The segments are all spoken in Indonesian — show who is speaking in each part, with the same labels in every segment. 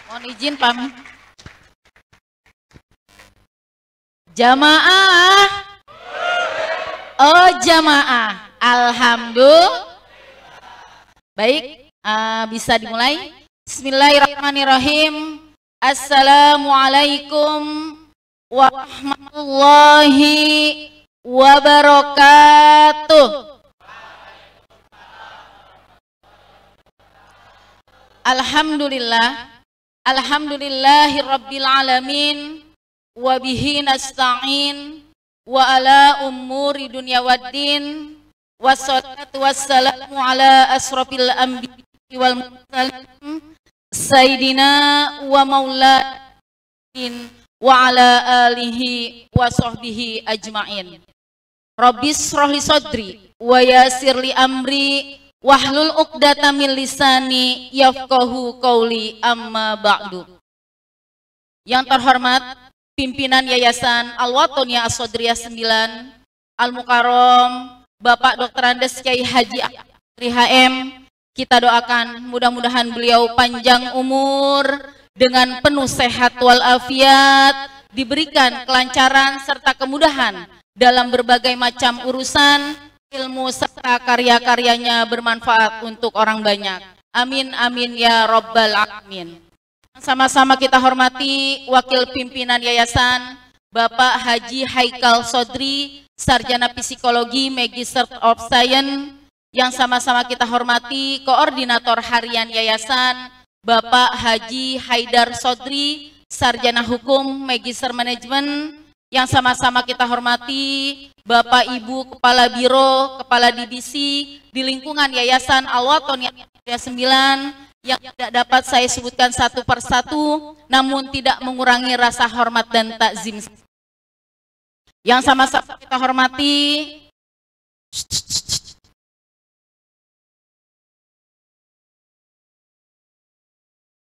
Speaker 1: Mohon izin pamit. Jamaah. Oh jamaah. Alhamdulillah. Baik, bisa dimulai. Bismillahirrahmanirrahim. Assalamualaikum warahmatullahi wabarakatuh. Alhamdulillah. Alhamdulillahirabbil alamin wa bihi nasta'in wa ala umuri dunya waddin wassalatu wassalamu ala asrofil anbiya'i wal mursalin sayyidina wa maulatin wa ala alihi wa sahbihi ajma'in. Rabbis shrahli sadri wa yassirli amri wahlul 'uqdatam min lisani yafqahu qauli, amma ba'du. Yang terhormat pimpinan Yayasan Al-Watoniyah As-Sodriyah 9 Al-Mukarram Bapak Dr. Andes Kyai Haji Akri HM, kita doakan mudah-mudahan beliau panjang umur dengan penuh sehat walafiat, diberikan kelancaran serta kemudahan dalam berbagai macam urusan, ilmu serta karya-karyanya bermanfaat untuk orang banyak. Amin amin ya rabbal alamin. Sama-sama kita hormati Wakil Pimpinan Yayasan Bapak Haji Haikal Sodri, Sarjana Psikologi, Magister of Science. Yang sama-sama kita hormati Koordinator Harian Yayasan Bapak Haji Haidar Sodri, Sarjana Hukum, Magister Manajemen. Yang sama-sama kita hormati Bapak Ibu Kepala Biro, Kepala Divisi di lingkungan Yayasan Al-Watoniyah 9 yang tidak dapat saya sebutkan satu persatu, namun tidak mengurangi rasa hormat dan takzim. Yang sama-sama kita hormati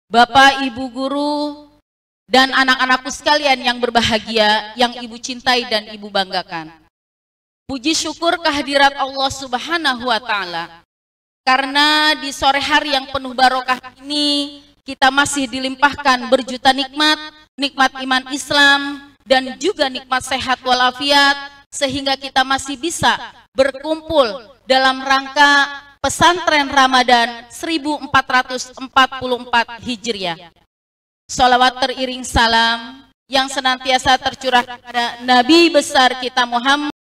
Speaker 1: Bapak Ibu Guru dan anak-anakku sekalian yang berbahagia, yang Ibu cintai dan Ibu banggakan. Puji syukur kehadirat Allah Subhanahu wa Ta'ala, karena di sore hari yang penuh barokah ini kita masih dilimpahkan berjuta nikmat, nikmat iman Islam dan juga nikmat sehat walafiat, sehingga kita masih bisa berkumpul dalam rangka pesantren Ramadan 1444 Hijriah. Salawat teriring salam yang senantiasa tercurah kepada Nabi besar kita Muhammad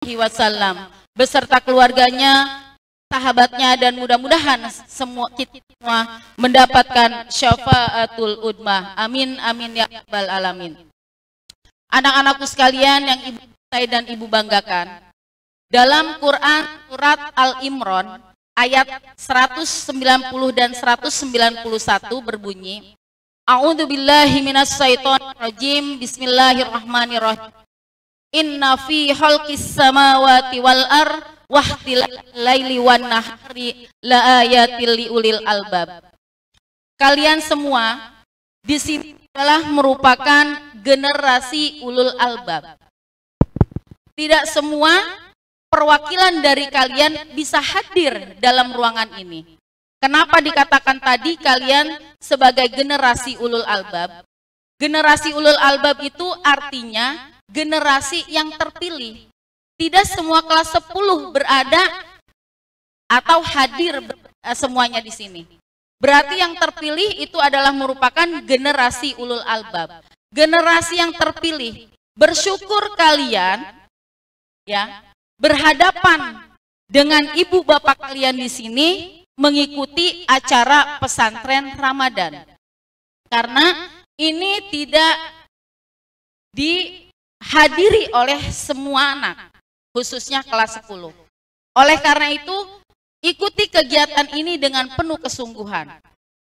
Speaker 1: SAW beserta keluarganya, sahabatnya, dan mudah-mudahan kita semua mendapatkan syafaatul udmah. Amin amin ya rabbal alamin. Anak-anakku sekalian yang Ibu cintai dan Ibu banggakan, dalam Quran surat Al-Imran ayat 190 dan 191 berbunyi, A'udzubillahi minasyaitonirrajim, bismillahirrahmanirrahim. Inna fi khalqis samawati wal ardh wahtilal laili wan nahari la ayatil liulil albab. Kalian semua di sini adalah merupakan generasi ulul albab. Tidak semua perwakilan dari kalian bisa hadir dalam ruangan ini. Kenapa dikatakan tadi kalian sebagai generasi ulul albab? Generasi ulul albab itu artinya generasi yang terpilih. Tidak semua kelas 10 berada atau hadir semuanya di sini. Berarti yang terpilih itu adalah merupakan generasi ulul albab. Generasi yang terpilih. Bersyukur kalian ya berhadapan dengan ibu bapak kalian di sini mengikuti acara pesantren Ramadan. Karena ini tidak dihadiri oleh semua anak, khususnya kelas 10. Oleh karena itu, ikuti kegiatan ini dengan penuh kesungguhan.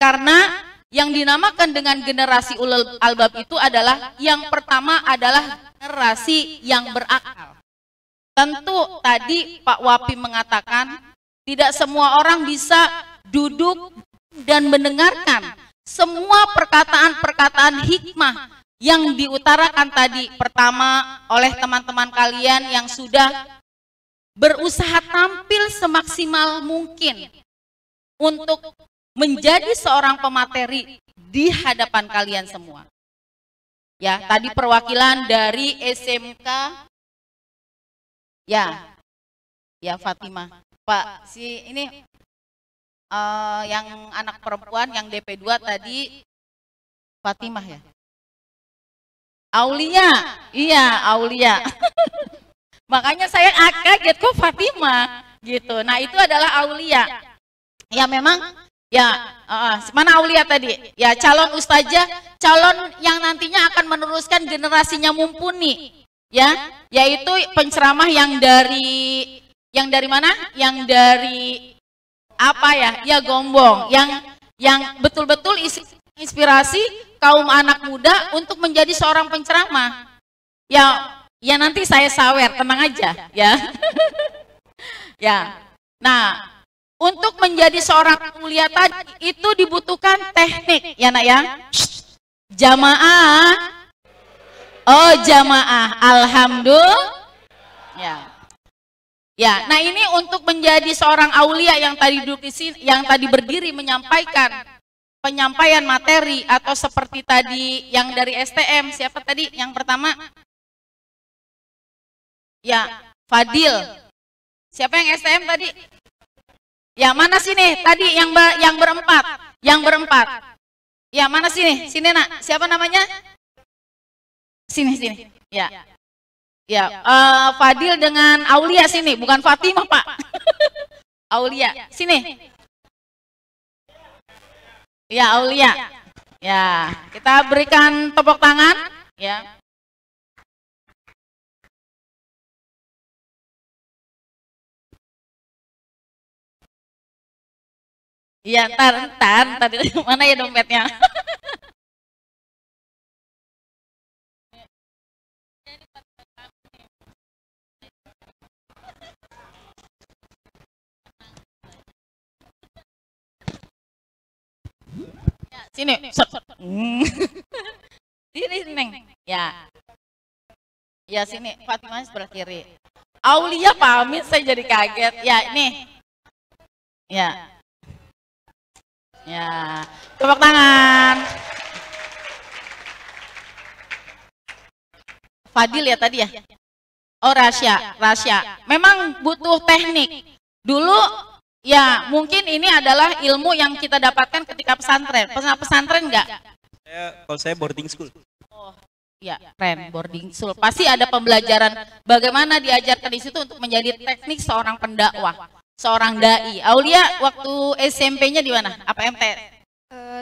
Speaker 1: Karena yang dinamakan dengan generasi ulul albab itu adalah, yang pertama adalah generasi yang berakal. Tentu tadi Pak Wapi mengatakan, tidak semua orang bisa duduk dan mendengarkan semua perkataan-perkataan hikmah yang diutarakan tadi pertama oleh teman-teman kalian yang sudah berusaha tampil semaksimal mungkin untuk menjadi seorang pemateri di hadapan kalian semua. Ya, tadi perwakilan dari SMK ya Fatimah. Pak, si ini yang anak perempuan yang DP2 tadi Fatimah ya. Aulia. Iya, Aulia. Makanya saya kaget kok Fatimah gitu. Nah, itu adalah Aulia. Ya memang ya, mana Aulia tadi? Ya calon ustazah, calon yang nantinya akan meneruskan generasinya mumpuni, ya, yaitu penceramah yang dari mana? Yang dari apa ya? Ya Gombong, yang betul-betul inspirasi kaum anak muda untuk menjadi seorang penceramah. Ya nanti saya sawer, tenang aja, ya. Ya, nah. Untuk menjadi seorang mulia tadi itu dibutuhkan teknik, ya nak ya. Jamaah. Oh jamaah, alhamdulillah. Ya. Ya, nah ini untuk menjadi seorang aulia yang tadi duduk di sini, yang tadi berdiri menyampaikan penyampaian materi atau seperti tadi yang dari STM, siapa tadi yang pertama? Ya, Fadil. Siapa yang STM tadi? Ya mana sini tadi yang berempat, ya mana sini nak, siapa namanya? Sini, ya Fadil dengan Aulia sini, bukan Fatimah Pak. Aulia sini, ya Aulia, ya kita berikan tepuk tangan, ya. Iya, ntar, mana ya dompetnya? Sini, sini, Neng. Ya sini, Fatimah sebelah kiri. Aulia pamit, saya jadi kaget. Ya, ini. Ya, tepuk tangan. Fadil ya tadi ya? Oh Rasya. Memang butuh teknik. Dulu ya mungkin ini adalah ilmu yang kita dapatkan ketika pesantren. Pesantren enggak?
Speaker 2: Kalau saya boarding school.
Speaker 1: Oh, ya, keren, boarding school. Pasti ada pembelajaran bagaimana diajarkan di situ untuk menjadi teknik seorang pendakwah, seorang dai. Aulia waktu SMP-nya di mana? Apa MTS?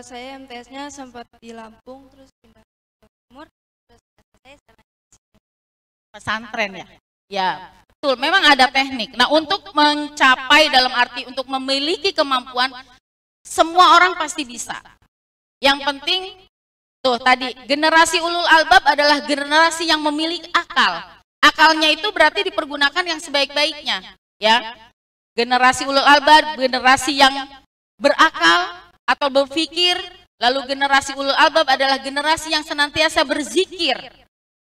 Speaker 3: Saya MTS-nya sempat di Lampung, terus pindah ke Timur, terus saya
Speaker 1: pesantren ya. Ya, betul. Memang ada teknik. Nah, untuk mencapai dalam arti untuk memiliki kemampuan, semua orang pasti bisa. Yang penting tuh tadi generasi ulul albab adalah generasi yang memiliki akal. Akalnya itu berarti dipergunakan yang sebaik-baiknya, ya. Generasi ulul albab, generasi yang berakal atau berpikir. Lalu generasi ulul albab adalah generasi yang senantiasa berzikir.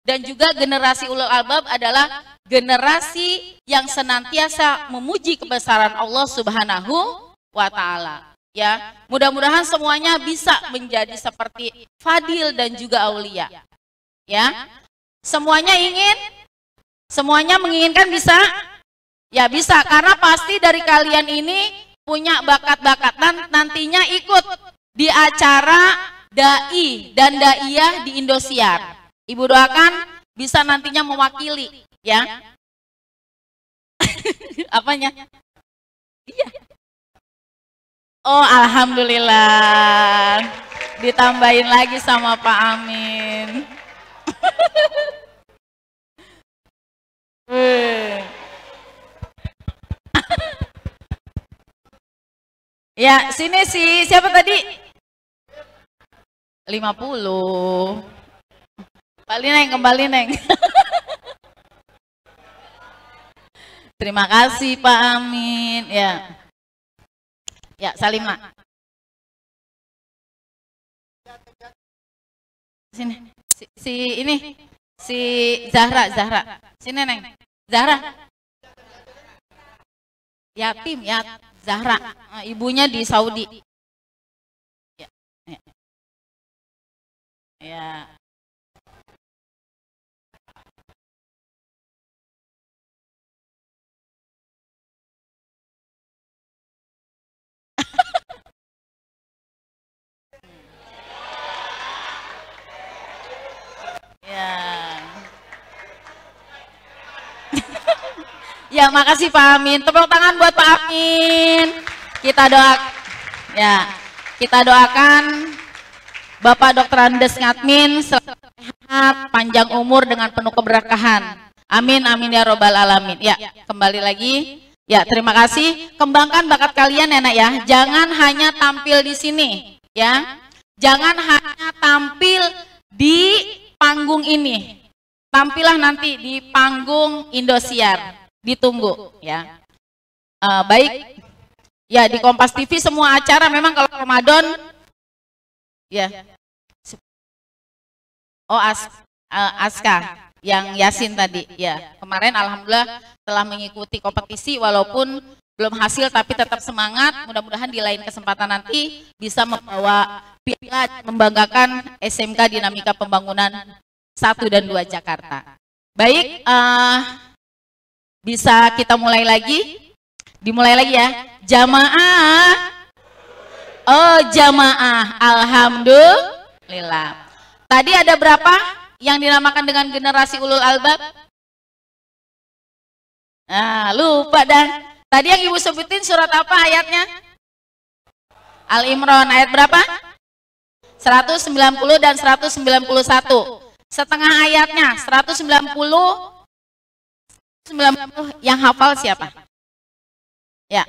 Speaker 1: Dan juga generasi ulul albab adalah generasi yang senantiasa memuji kebesaran Allah Subhanahu wa Ta'ala. Ya, mudah-mudahan semuanya bisa menjadi seperti Fadil dan juga Aulia. Ya, semuanya menginginkan bisa? Ya bisa, karena pasti dari kalian ini punya bakat-bakat nantinya ikut di acara dai dan daiyah di Indosiar. Ibu doakan bisa nantinya mewakili, ya. Apanya? Iya. Oh, alhamdulillah. Ditambahin lagi sama Pak Amin. Ya, sini sih. Siapa tadi? 50. Kembali, Neng. Terima kasih Pak Amin. Ya. Ya, Salimah. Sini. Si Zahra. Sini, Neng. Zahra. Yatim, ya. Zahra. Ibunya di Saudi. Ya. Ya. Ya, makasih Pak Amin. Tepuk tangan buat Pak Amin. Kita doakan Bapak Dr. Andes Ngatmin sehat, panjang umur dengan penuh keberkahan. Amin, amin ya robbal alamin. Ya, kembali lagi. Ya, terima kasih. Kembangkan bakat kalian ya nak ya. Jangan hanya tampil di sini, ya. Jangan hanya tampil di panggung ini. Tampillah nanti di panggung Indosiar. Ditunggu, ya. Baik. Ya, di Kompas TV semua acara memang kalau Ramadan, ya. Oh, Aska yang Yasin tadi, ya. Kemarin alhamdulillah telah mengikuti kompetisi walaupun belum hasil tapi tetap semangat. Mudah-mudahan di lain kesempatan nanti bisa membawa piala membanggakan SMK Dinamika Pembangunan 1 dan 2 Jakarta. Baik, bisa kita mulai lagi? Dimulai lagi ya. Jamaah. Oh, jamaah. Alhamdulillah. Tadi ada berapa yang dinamakan dengan generasi ulul albab? Nah, lupa dah. Tadi yang Ibu sebutin surat apa ayatnya? Al-Imran ayat berapa? 190 dan 191. Setengah ayatnya 190 yang hafal siapa? Ya.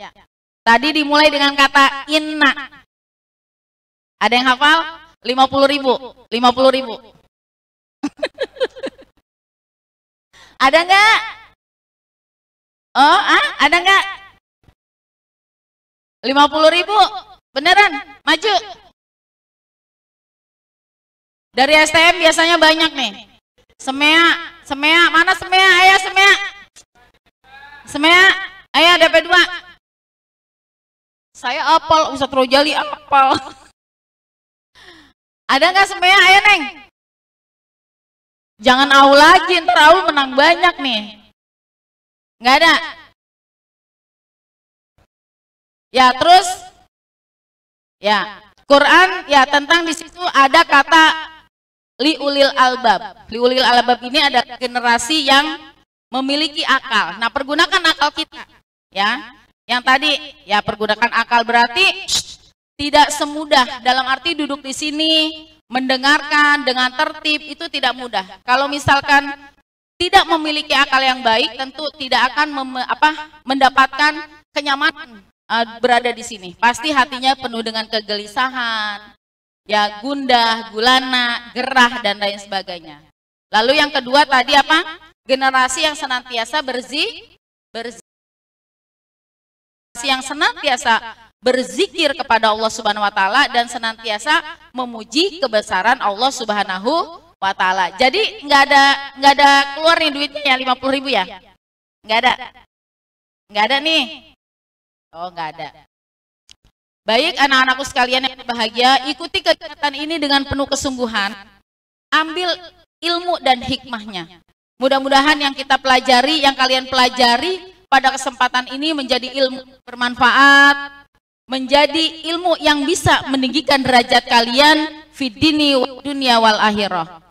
Speaker 1: Tadi dimulai dengan kata inna. Ada yang hafal? 50.000. 50.000. Ada enggak? Oh, ada enggak? 50.000. Beneran? Maju. Dari STM biasanya banyak nih. Semea, mana Semea? Ayo Semea. Semea, ayo DP2. Saya apal, Ustadz Rojali apal. Ada nggak Semea? Ayo Neng. Jangan Aul lagi, ntar Aul menang banyak nih. Nggak ada. Ya terus, ya Quran ya tentang di situ ada kata liulil albab. Liulil albab ini ada generasi yang memiliki akal. Nah, pergunakan akal kita, ya. Yang tadi, ya pergunakan akal berarti tidak semudah. Dalam arti duduk di sini mendengarkan dengan tertib itu tidak mudah. Kalau misalkan tidak memiliki akal yang baik, tentu tidak akan mendapatkan kenyamanan berada di sini. Pasti hatinya penuh dengan kegelisahan, ya gundah, gulana, gerah dan lain sebagainya. Lalu yang kedua tadi apa? Generasi yang senantiasa berzikir kepada Allah Subhanahu wa taala dan senantiasa memuji kebesaran Allah Subhanahu wa taala. Jadi nggak ada keluar nih duitnya ya 50.000 ya? Nggak ada nih. Oh, nggak ada. Baik anak-anakku sekalian yang berbahagia, ikuti kegiatan ini dengan penuh kesungguhan. Ambil ilmu dan hikmahnya. Mudah-mudahan yang kita pelajari, yang kalian pelajari pada kesempatan ini menjadi ilmu bermanfaat, menjadi ilmu yang bisa meninggikan derajat kalian fid dini wa dunya wal akhirah.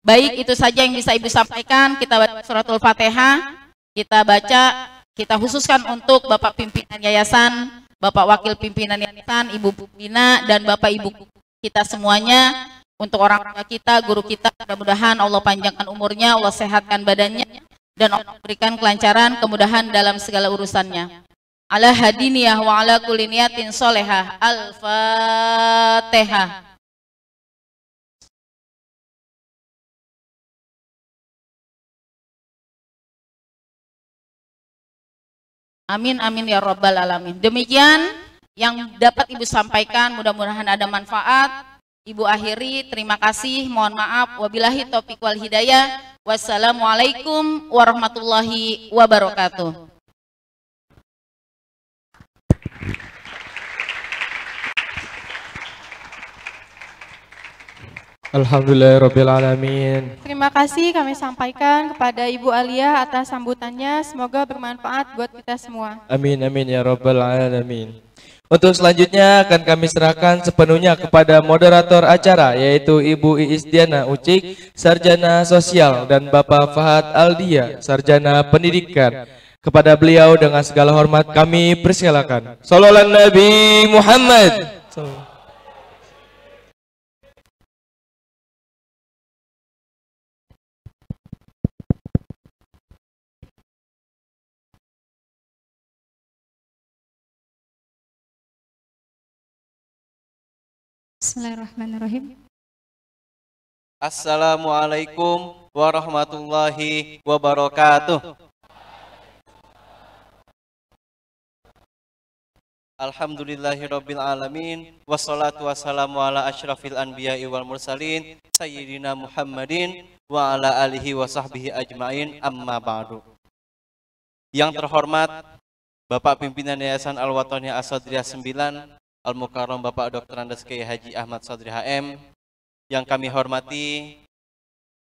Speaker 1: Baik, itu saja yang bisa Ibu sampaikan. Kita baca suratul Fatihah, kita baca, kita khususkan untuk Bapak pimpinan yayasan, Bapak wakil pimpinan yayasan, Ibu Pina dan Bapak Ibu kita semuanya. Untuk orang tua kita, guru kita, mudah-mudahan Allah panjangkan umurnya, Allah sehatkan badannya, dan Allah berikan kelancaran, kemudahan dalam segala urusannya. Ala hadiniyah wa ala kulli niyatin solehah. Al-Fatihah. Amin, amin ya robbal alamin. Demikian yang dapat Ibu sampaikan, mudah-mudahan ada manfaat. Ibu akhiri, terima kasih, mohon maaf, wabillahi taufiq wal hidayah, wassalamualaikum warahmatullahi wabarakatuh.
Speaker 4: Alhamdulillahirrabbilalamin.
Speaker 5: Terima kasih kami sampaikan kepada Ibu Alia atas sambutannya. Semoga bermanfaat buat kita semua.
Speaker 4: Amin amin ya rabbal alamin. Untuk selanjutnya akan kami serahkan sepenuhnya kepada moderator acara, yaitu Ibu Iis Diana Ucik, Sarjana Sosial, dan Bapak Fahad Aldia, Sarjana Pendidikan. Kepada beliau dengan segala hormat kami persilakan. Shallallahu Nabi Muhammad.
Speaker 6: Bismillahirrahmanirrahim.
Speaker 2: Assalamualaikum warahmatullahi wabarakatuh. Alhamdulillahirabbil alamin wassalatu wassalamu ala asyrafil anbiya'i wal mursalin sayyidina Muhammadin wa ala alihi wa sahbihi ajmain, amma ba'du. Yang terhormat Bapak Pimpinan Yayasan Al-Wataniyah As-Sadriyah 9 Al-Mukarram Bapak Dr. Andes Kiai Haji Ahmad Sodri HM, yang kami hormati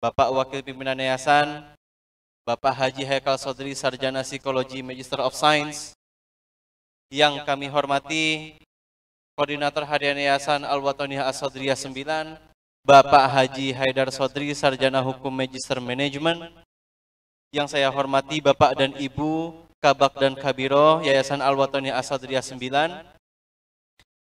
Speaker 2: Bapak Wakil Pimpinan Yayasan Bapak Haji Haikal Sodri Sarjana Psikologi Magister of Science, yang kami hormati Koordinator Harian Yayasan Al-Wataniyah As-Sadriyah 9 Bapak Haji Haidar Sodri Sarjana Hukum Magister Manajemen, yang saya hormati Bapak dan Ibu Kabak dan Kabiro Yayasan Al-Wataniyah As-Sadriyah 9,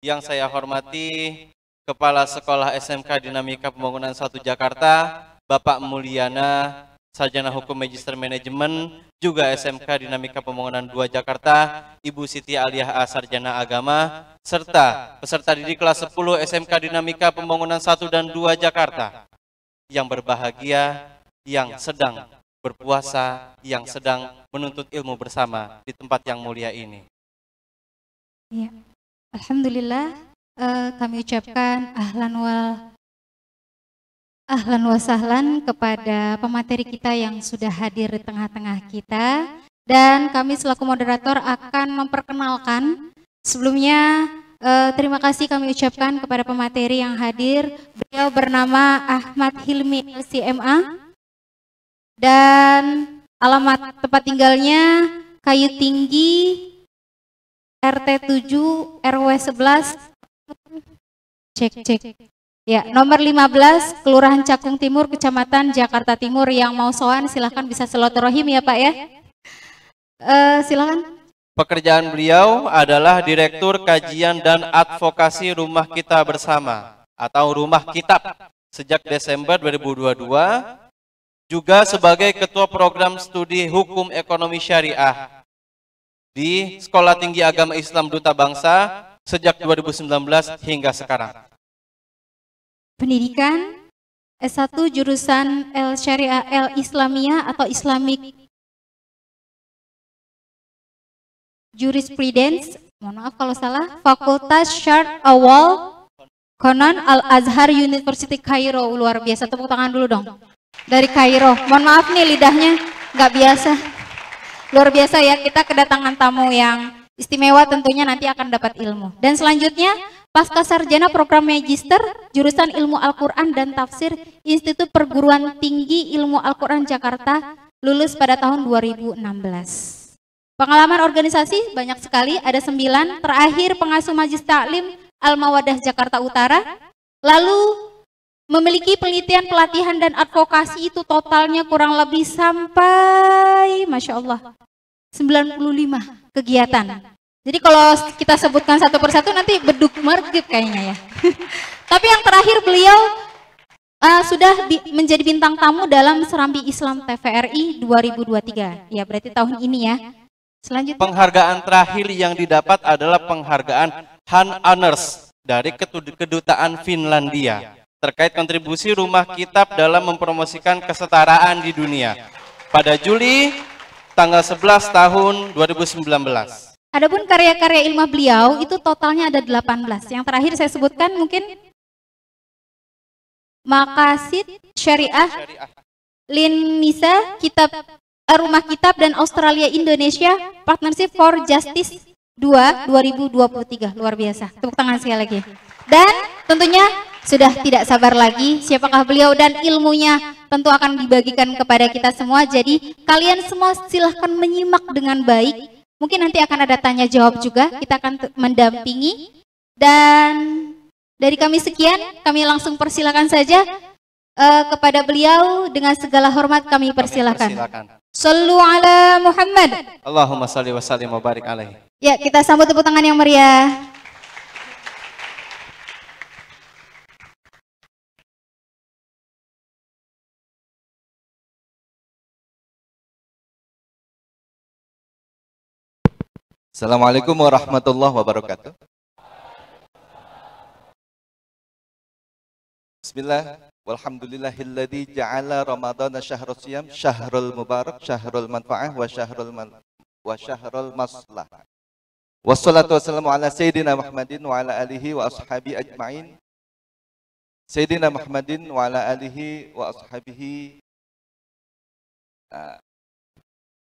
Speaker 2: yang saya hormati Kepala Sekolah SMK Dinamika Pembangunan 1 Jakarta, Bapak Mulyana, Sarjana Hukum Magister Manajemen, juga SMK Dinamika Pembangunan 2 Jakarta, Ibu Siti Aliyah A, Sarjana Agama, serta peserta didik kelas 10 SMK Dinamika Pembangunan 1 dan 2 Jakarta, yang berbahagia, yang sedang berpuasa, yang sedang menuntut ilmu bersama di tempat yang mulia ini.
Speaker 6: Ya. Alhamdulillah, kami ucapkan ahlan wa sahlan kepada pemateri kita yang sudah hadir di tengah-tengah kita, dan kami selaku moderator akan memperkenalkan. Sebelumnya terima kasih kami ucapkan kepada pemateri yang hadir. Beliau bernama Ahmad Hilmi LCMA dan alamat tempat tinggalnya Kayu Tinggi, RT 7 RW 11, cek. Ya, nomor 15, Kelurahan Cakung Timur, Kecamatan Jakarta Timur. Yang mau soan silahkan bisa silaturahim ya Pak ya. Silakan.
Speaker 2: Pekerjaan beliau adalah Direktur Kajian dan Advokasi Rumah Kita Bersama atau Rumah Kitab sejak Desember 2022, juga sebagai Ketua Program Studi Hukum Ekonomi Syariah di Sekolah Tinggi Agama Islam Duta Bangsa sejak 2019 hingga sekarang.
Speaker 6: Pendidikan S1 jurusan L Syariah L Islamiyah atau Islamic Jurisprudence, mohon maaf kalau salah, Fakultas Syar Awal Konon Al Azhar University Kairo. Luar biasa, tepuk tangan dulu dong dari Kairo. Mohon maaf nih lidahnya nggak biasa. Luar biasa ya, kita kedatangan tamu yang istimewa, tentunya nanti akan dapat ilmu. Dan selanjutnya Pasca Sarjana Program Magister Jurusan Ilmu Al-Quran dan Tafsir Institut Perguruan Tinggi Ilmu Al-Quran Jakarta, lulus pada tahun 2016. Pengalaman organisasi banyak sekali, ada 9. Terakhir pengasuh Majlis Taklim Al-Mawadah Jakarta Utara. Lalu memiliki penelitian, pelatihan dan advokasi itu totalnya kurang lebih sampai Masya Allah 95 kegiatan. Jadi kalau kita sebutkan satu persatu nanti beduk margib kayaknya ya. Tapi yang terakhir beliau sudah menjadi bintang tamu dalam Serambi Islam TVRI 2023. Ya berarti tahun ini ya. Selanjutnya.
Speaker 2: Penghargaan terakhir yang didapat adalah penghargaan Han Honors dari Kedutaan Finlandia terkait kontribusi Rumah Kitab dalam mempromosikan kesetaraan di dunia pada Juli tanggal 11 tahun 2019.
Speaker 6: Adapun karya-karya ilmiah beliau itu totalnya ada 18. Yang terakhir saya sebutkan mungkin Maqasid Syariah, Lin Nisa, Kitab Rumah Kitab dan Australia Indonesia Partnership for Justice 2 2023. Luar biasa. Tepuk tangan sekali lagi. Dan tentunya sudah tidak sabar lagi siapakah beliau dan ilmunya tentu akan dibagikan kepada kita semua. Jadi kalian semua silahkan menyimak dengan baik. Mungkin nanti akan ada tanya jawab juga, kita akan mendampingi. Dan dari kami sekian, kami langsung persilakan saja kepada beliau dengan segala hormat kami persilakan. Sallu ala Muhammad.
Speaker 2: Allahumma salli wa sallim wa barik alaihi.
Speaker 6: Ya, kita sambut tepuk tangan yang meriah.
Speaker 7: Assalamualaikum warahmatullahi wabarakatuh. Bismillah, walhamdulillahilladzi ja'ala ramadhana syahrul siyam, syahrul mubarak, syahrul manfa'ah, wa syahrul maslah. Wassalatu wassalamu ala Sayyidina Muhammadin wa ala alihi wa ashabi ajma'in. Sayyidina Muhammadin wa ala alihi wa ashabihi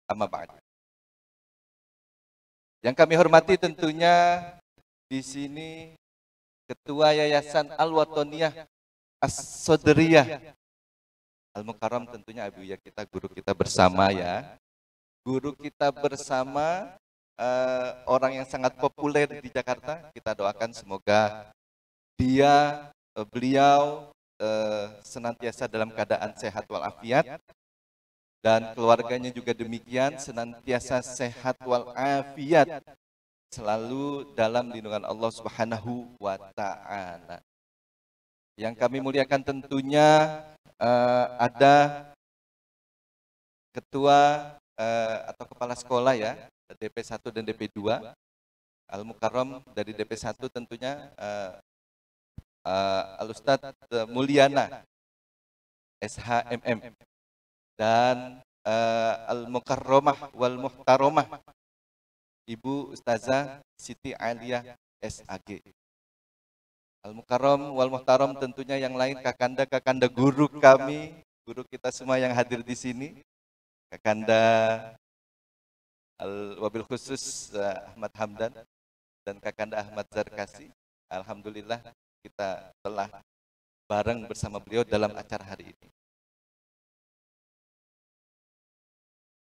Speaker 7: amma ba'd. Yang kami hormati tentunya di sini Ketua Yayasan Al-Watoniyah As-Sodriyah Al-Mukarram, tentunya Abu ya kita, guru kita bersama ya. Guru kita bersama, orang yang sangat populer di Jakarta. Kita doakan semoga beliau senantiasa dalam keadaan sehat walafiat. Dan keluarganya juga demikian, senantiasa sehat walafiat, selalu dalam lindungan Allah Subhanahu wa Ta'ala. Yang kami muliakan tentunya ada ketua atau kepala sekolah ya, DP1 dan DP2 Al-Mukarram. Dari DP1 tentunya Al-Ustadz Mulyana SHMM, dan Al-Mukarramah wal Muhtaramah Ibu Ustazah Siti Aliyah SAG. Al-Mukarram wal Muhtaram tentunya yang lain kakanda guru kami, guru kita semua yang hadir di sini. Kakanda wabil khusus Ahmad Hamdan dan kakanda Ahmad Zarkasi. Alhamdulillah kita telah bareng bersama beliau dalam acara hari ini.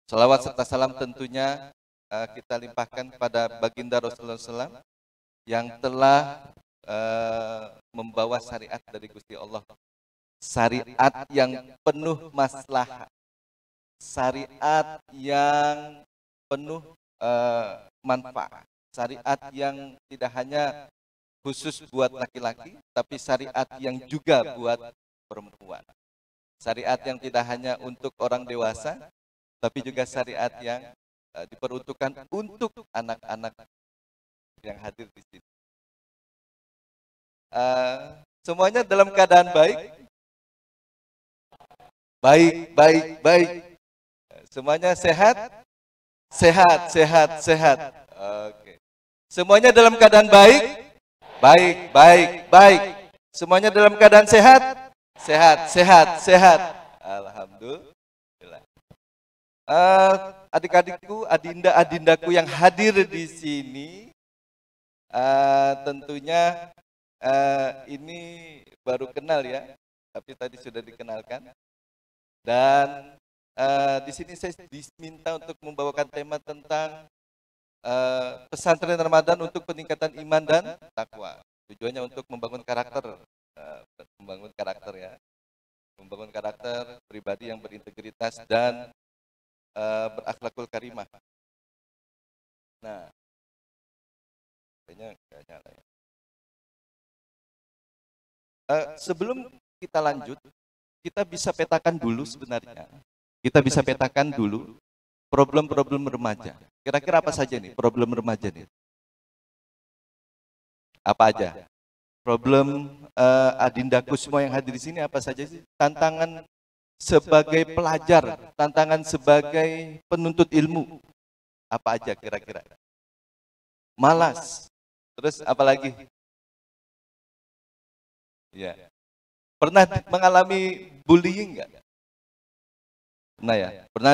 Speaker 7: Salawat serta salam tentunya kita limpahkan kepada baginda Rasulullah SAW yang telah membawa syariat dari Gusti Allah. Syariat yang penuh maslahat, syariat yang penuh manfaat, syariat yang tidak hanya khusus buat laki-laki, tapi syariat yang juga buat perempuan. Syariat yang tidak hanya untuk orang dewasa, tapi juga syariat yang diperuntukkan untuk anak-anak yang hadir di sini. Semuanya dalam keadaan baik. Baik. Semuanya sehat. Oke. Semuanya dalam keadaan baik. Baik. Semuanya dalam keadaan sehat. Sehat. Alhamdulillah. Adik-adikku, adindaku yang hadir di sini, tentunya ini baru kenal ya, tapi tadi sudah dikenalkan. Dan di sini saya diminta untuk membawakan tema tentang pesantren Ramadan untuk peningkatan iman dan takwa. Tujuannya untuk membangun karakter ya, membangun karakter pribadi yang berintegritas dan berakhlakul karimah. Nah, kayaknya nggak nyala ya. Sebelum kita lanjut, kita bisa petakan dulu sebenarnya. Kita bisa petakan dulu problem-problem remaja. Kira-kira apa saja nih problem remaja nih? Apa aja? Problem adindaku semua yang hadir di sini apa saja sih? Tantangan sebagai pelajar, tantangan sebagai penuntut ilmu, apa aja kira-kira? Malas, terus apa lagi? Ya, pernah mengalami bullying nggak? Pernah ya? Pernah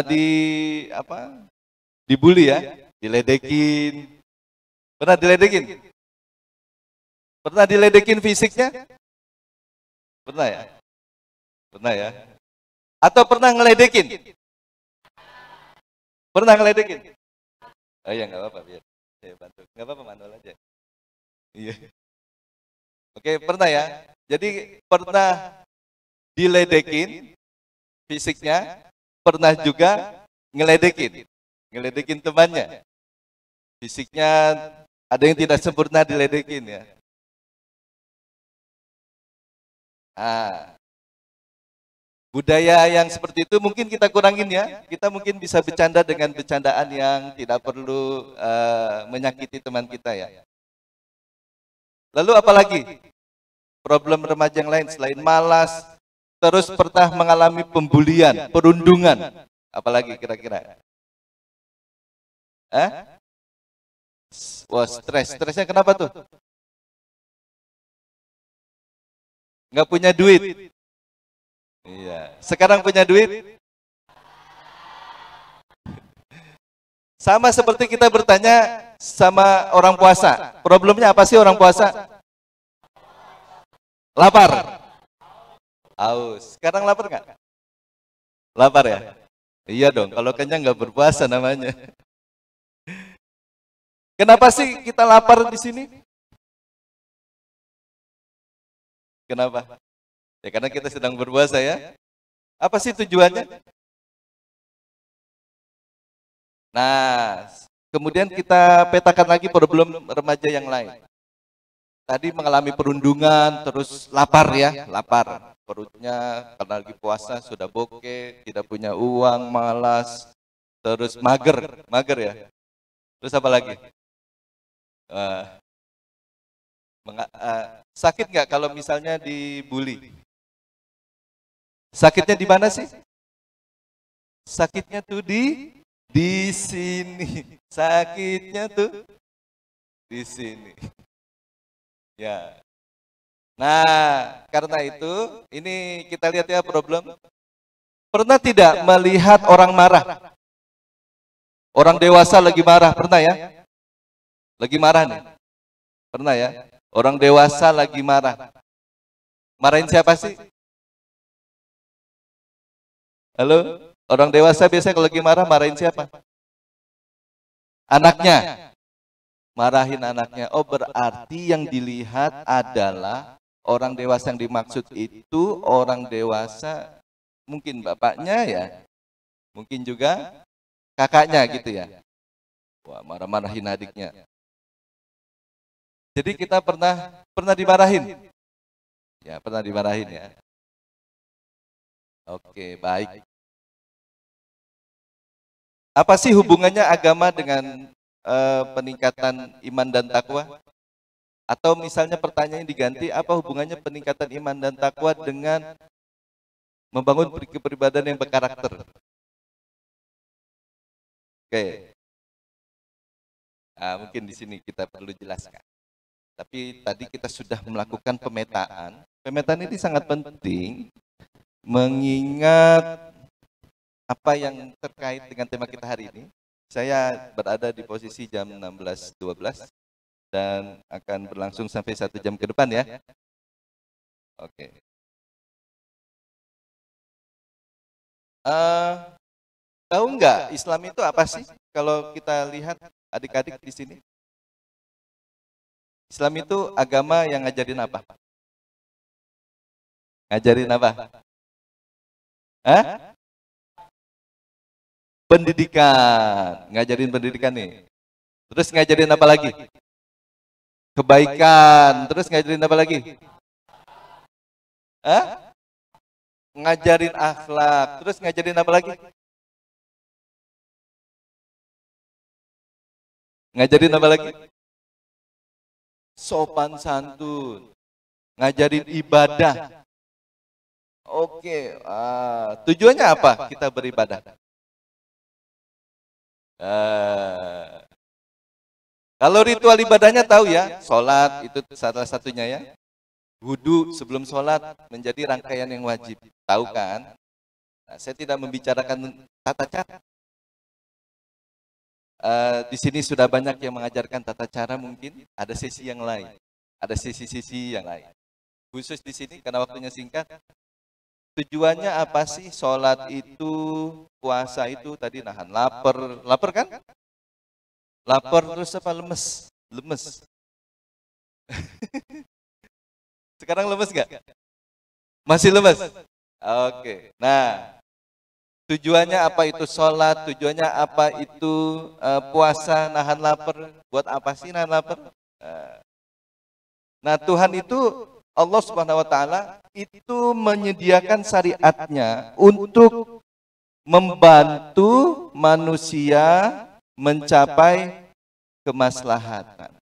Speaker 7: dibully ya? Diledekin? Pernah diledekin? Pernah diledekin fisiknya? Pernah ya? Pernah ya? Atau pernah ngeledekin? Pernah ngeledekin? Oh iya, nggak apa-apa, biar saya bantu. Nggak apa-apa, manual aja. Iya. Oke, pernah ya? Jadi pernah diledekin fisiknya, pernah juga ngeledekin temannya. Fisiknya ada yang tidak sempurna diledekin ya. Budaya yang seperti itu mungkin kita kurangin ya. Kita mungkin bisa bercanda dengan bercandaan yang tidak perlu menyakiti teman kita ya. Lalu apalagi problem remaja yang lain selain malas, terus pernah mengalami pembulian, perundungan, apalagi kira-kira? Wah, stresnya kenapa tuh? Nggak punya duit. Iya. Sekarang punya duit? Sama seperti kita bertanya sama orang puasa. Problemnya apa sih orang puasa? Lapar. Haus. Sekarang lapar nggak? Lapar ya? Iya dong. Kalau kenyang nggak berpuasa namanya. Kenapa sih kita lapar di sini? Kenapa? Ya karena kita sedang berpuasa ya. Apa sih tujuannya? Nah, kemudian kita petakan lagi problem remaja yang lain. Tadi mengalami perundungan, terus lapar ya, lapar. Perutnya karena lagi puasa sudah bokeh, tidak punya uang, malas, terus mager ya. Terus apa lagi? Sakit nggak kalau misalnya dibully? Sakitnya di mana sih? Sakitnya tuh di sini. Sakitnya tuh di sini. Ya. Nah, karena itu ini kita lihat ya problem. Pernah tidak melihat orang marah? Orang dewasa lagi marah, pernah ya? Lagi marah nih. Pernah ya? Orang dewasa lagi marah. Marahin siapa sih? Halo? Orang dewasa biasanya kalau lagi marah, marahin siapa? Anaknya. Marahin anaknya. Oh, berarti yang dilihat adalah orang dewasa yang dimaksud itu orang dewasa, mungkin bapaknya ya, mungkin juga kakaknya gitu ya. Wah, marah-marahin adiknya. Jadi kita pernah dimarahin? Ya, pernah dimarahin ya. Oke, baik. Apa sih hubungannya agama dengan peningkatan iman dan takwa? Atau misalnya pertanyaannya diganti, apa hubungannya peningkatan iman dan takwa dengan membangun kepribadian yang berkarakter? Oke. Nah, mungkin di sini kita perlu jelaskan. Tapi tadi kita sudah melakukan pemetaan. Pemetaan ini sangat penting mengingat apa yang terkait dengan tema kita hari ini. Saya berada di posisi jam 16.12 dan akan berlangsung sampai 1 jam ke depan ya. Oke. Tahu nggak Islam itu apa sih? Kalau kita lihat adik-adik di sini, Islam itu agama yang ngajarin apa? Ngajarin apa? Pendidikan, ngajarin pendidikan nih. Terus ngajarin apa lagi? Kebaikan. Terus ngajarin apa lagi? Ngajarin akhlak. Terus ngajarin apa lagi? Ngajarin apa lagi? Sopan santun. Ngajarin ibadah. Oke, tujuannya apa kita beribadah? Kalau ritual ibadahnya tahu ya, sholat itu salah satunya ya. Wudu sebelum sholat menjadi rangkaian yang wajib, tahu kan? Nah, saya tidak membicarakan tata cara. Di sini sudah banyak yang mengajarkan tata cara, mungkin ada sesi yang lain, ada sisi-sisi yang lain. khusus di sini karena waktunya singkat. Tujuannya apa sih sholat itu, puasa itu tadi nahan lapar, lapar kan? Lapar terus apa lemes? Lemes. Sekarang lemes nggak? Masih lemes? Oke. Nah, tujuannya apa itu sholat? Tujuannya apa itu puasa, nahan lapar? Buat apa sih nahan lapar? Nah, Tuhan itu, Allah Subhanahu wa Ta'ala itu menyediakan syariatnya untuk membantu manusia mencapai kemaslahatan.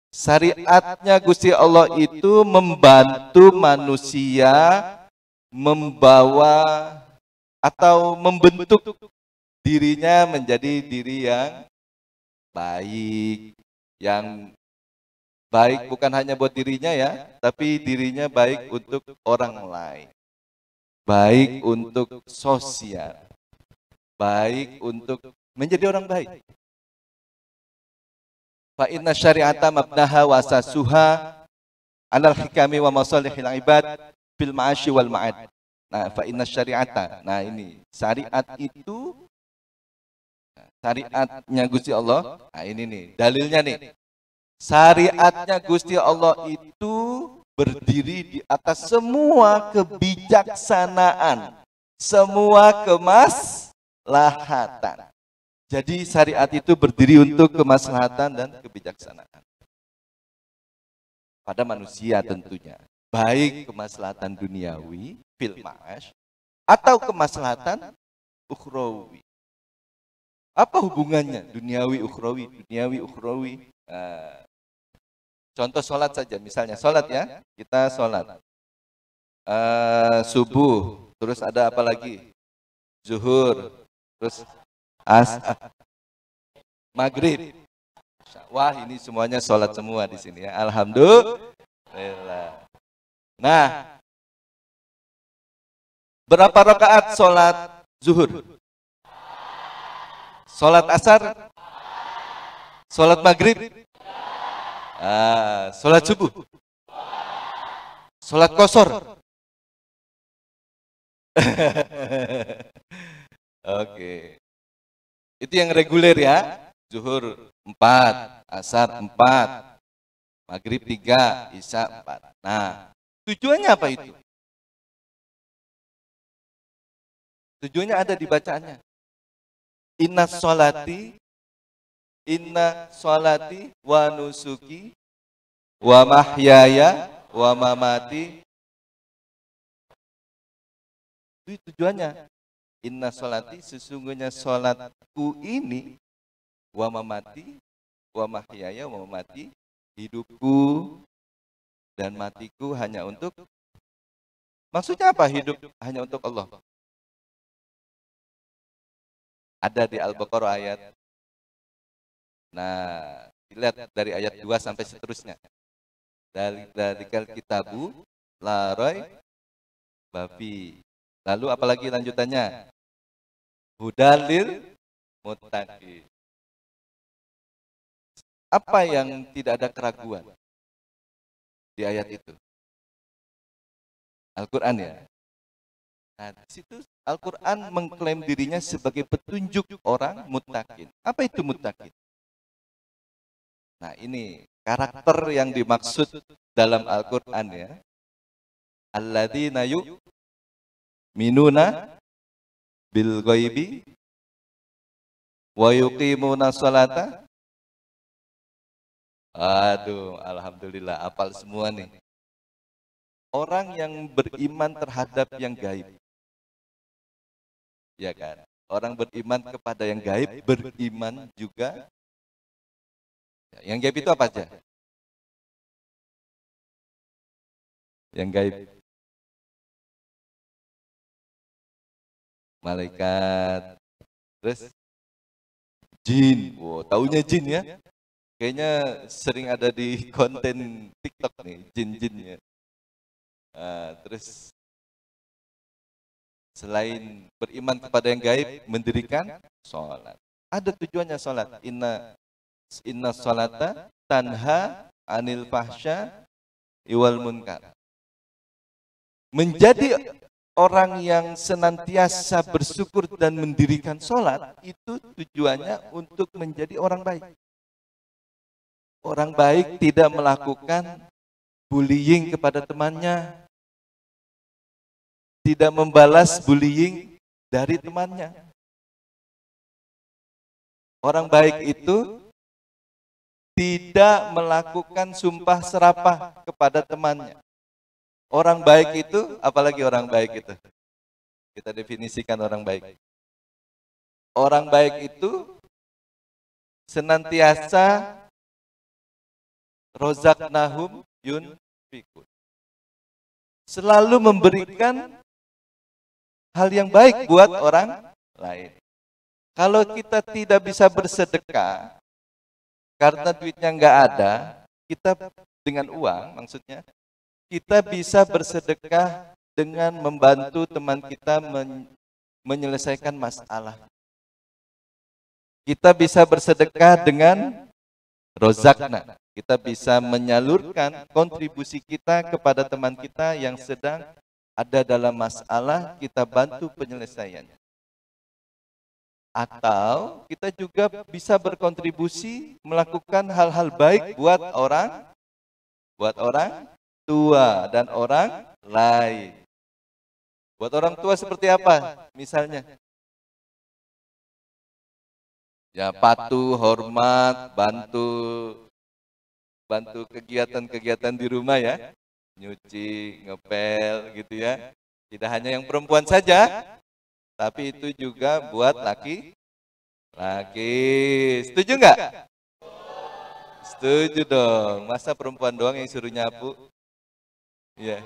Speaker 7: Syariatnya Gusti Allah itu membantu manusia membawa atau membentuk dirinya menjadi diri yang baik, yang baik bukan hanya buat dirinya ya, tapi dirinya baik untuk orang lain, baik untuk sosial, baik untuk menjadi orang baik. Fa inna syari'ata mabnaha wa asasuha alal hikami wa masalihil ibad fil ma'ashi wal ma'ad. Nah, fa inna syari'ata. Nah, ini syariat itu syariatnya Gusti Allah. Nah, ini nih dalilnya nih. Syariatnya Gusti Allah itu berdiri di atas semua kebijaksanaan, semua kemaslahatan. Jadi syariat itu berdiri untuk kemaslahatan dan kebijaksanaan. Pada manusia tentunya. Baik kemaslahatan duniawi, fil ma'ash, atau kemaslahatan ukhrawi. Apa hubungannya? Duniawi, ukhrawi, duniawi, ukhrawi. Contoh sholat saja, misalnya sholat ya. Kita sholat. Subuh, terus ada apa lagi? Zuhur, terus maghrib. Wah, ini semuanya sholat semua di sini ya. Alhamdulillah. Nah, berapa rakaat sholat zuhur? Sholat asar? Sholat maghrib? Sholat subuh? Sholat qashar? Oke. Itu yang reguler ya. Zuhur 4, asar 4, maghrib 3, isya 4. Nah, tujuannya apa itu? Tujuannya ada di bacaannya. Inna sholati wa nusuki wa mahyaya wa mamati. Itu tujuannya. Inna sholati, sesungguhnya sholatku ini, wa mamati, wa mahyaya, wa mamati, hidupku dan matiku hanya untuk, maksudnya apa hidup hanya untuk Allah? Ada di Al-Baqarah ayat, nah dilihat dari ayat 2 sampai seterusnya. Dalikal kitabu la raiba fihi. Lalu apalagi lanjutannya? Hudalil muttaqin. Apa yang tidak ada keraguan di ayat itu? Al-Quran ya. Nah, di situ Al-Quran mengklaim dirinya sebagai petunjuk orang muttaqin. Apa itu muttaqin? Nah, ini karakter yang dimaksud dalam Al-Quran ya. Alladzina yu'minuna bil ghaibi wa yuqimuna sholata. Aduh, alhamdulillah, hafal semua nih. Orang yang beriman terhadap yang gaib. Ya kan? Orang beriman kepada yang gaib, beriman juga. Yang gaib itu apa aja? Yang gaib. Malaikat. Terus jin. Wow, taunya jin ya? Kayaknya sering ada di konten TikTok nih, jin-jinnya. Terus selain beriman kepada yang gaib, mendirikan sholat. Ada tujuannya sholat. Inna sholata tanha anil fahsya wal munkar. Menjadi orang yang senantiasa bersyukur dan mendirikan sholat, itu tujuannya untuk menjadi orang baik. Orang baik tidak melakukan bullying kepada temannya, tidak membalas bullying dari temannya. Orang baik itu tidak melakukan sumpah serapah kepada temannya. Orang baik itu, apalagi orang baik itu? Kita definisikan orang baik. Orang baik itu senantiasa rozaknahum yunfikun. Selalu memberikan hal yang baik buat orang lain. Kalau kita tidak bisa bersedekah karena duitnya nggak ada, kita dengan uang maksudnya, kita bisa bersedekah dengan membantu teman kita menyelesaikan masalah. Kita bisa bersedekah dengan rozakna. Kita bisa menyalurkan kontribusi kita kepada teman kita yang sedang ada dalam masalah, kita bantu penyelesaiannya. Atau kita juga bisa berkontribusi melakukan hal-hal baik buat orang tua dan orang lain. Buat orang tua seperti apa? Misalnya, ya patuh, hormat, bantu kegiatan-kegiatan di rumah ya, nyuci, ngepel gitu ya. Tidak hanya yang perempuan saja, tapi itu juga buat laki. Setuju nggak? Setuju dong. Masa perempuan doang yang suruh nyapu? Iya.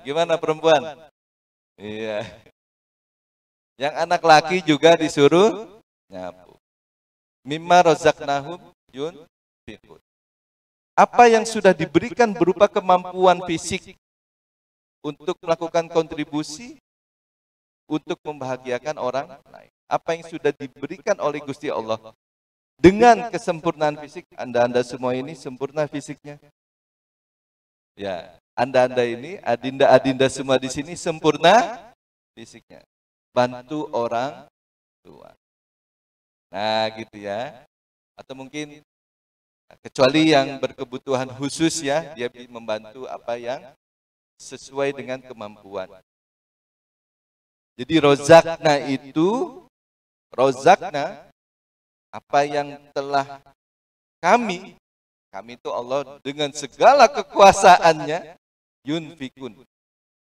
Speaker 7: Gimana perempuan? Iya. Yang anak laki juga disuruh nyapu. Mimma rozaknahum yunfikun. Apa yang sudah diberikan berupa kemampuan fisik untuk melakukan kontribusi untuk membahagiakan orang lain. Apa yang sudah diberikan oleh Gusti Allah dengan kesempurnaan fisik, Anda semua ini sempurna fisiknya. Ya, Anda ini, adinda semua di sini sempurna fisiknya. Bantu orang tua. Nah, gitu ya. Atau mungkin kecuali yang berkebutuhan khusus ya, dia membantu apa yang sesuai dengan kemampuan. Jadi rozakna apa yang telah kami itu Allah dengan segala kekuasaannya yunfikun,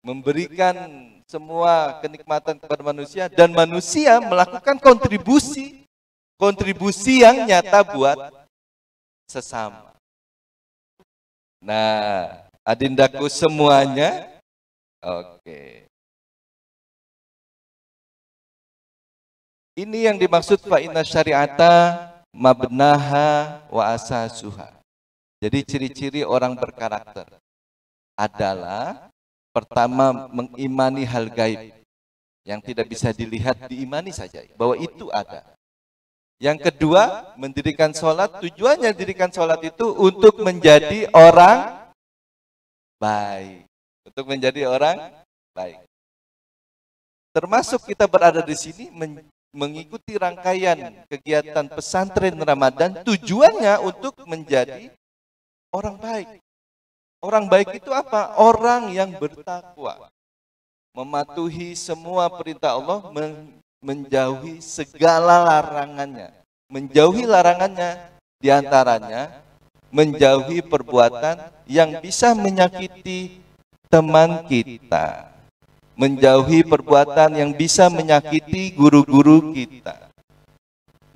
Speaker 7: memberikan semua kenikmatan kepada manusia dan manusia melakukan kontribusi yang nyata buat sesama. Nah, adindaku semuanya, oke. Ini yang dimaksud fa inna syari'ata mabnaha wa asasuha. Jadi ciri-ciri orang berkarakter adalah pertama mengimani hal gaib yang tidak bisa dilihat, diimani saja bahwa itu ada. Yang kedua, mendirikan sholat, tujuannya dirikan sholat itu untuk menjadi orang baik. Untuk menjadi orang baik. Termasuk kita berada di sini mengikuti rangkaian kegiatan pesantren Ramadan, tujuannya untuk menjadi orang baik. Orang baik itu apa? Orang yang bertakwa, mematuhi semua perintah Allah, menjauhi segala larangannya. Menjauhi larangannya diantaranya menjauhi perbuatan yang bisa menyakiti teman kita, menjauhi perbuatan yang bisa menyakiti guru-guru kita,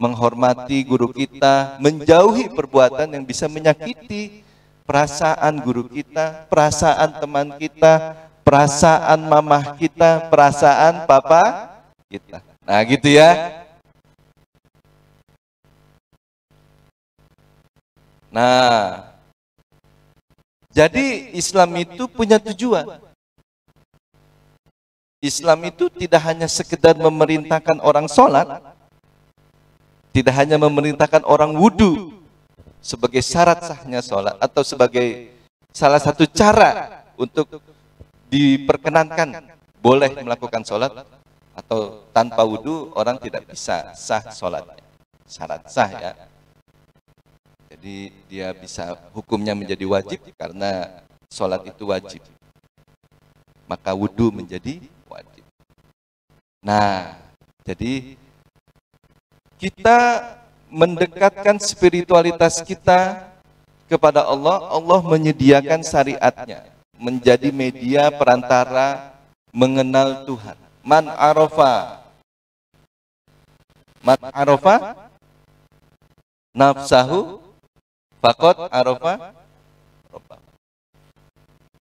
Speaker 7: menghormati guru kita, menjauhi perbuatan yang bisa menyakiti perasaan guru kita, perasaan teman kita, perasaan mamah kita, perasaan papa kita. Nah, gitu ya. Nah, jadi Islam itu punya tujuan. Islam itu tidak hanya sekedar memerintahkan orang sholat, tidak hanya memerintahkan orang wudu sebagai syarat sahnya sholat, atau sebagai salah satu cara untuk diperkenankan boleh melakukan sholat atau tanpa wudhu orang tidak bisa sah sholatnya. Syarat sah ya. Jadi dia bisa hukumnya menjadi wajib karena sholat itu wajib. Maka wudhu menjadi wajib. Nah, jadi kita mendekatkan spiritualitas kita kepada Allah. Allah menyediakan syariatnya menjadi media perantara mengenal Tuhan. Man arafa nafsahu faqad arafa rabbah.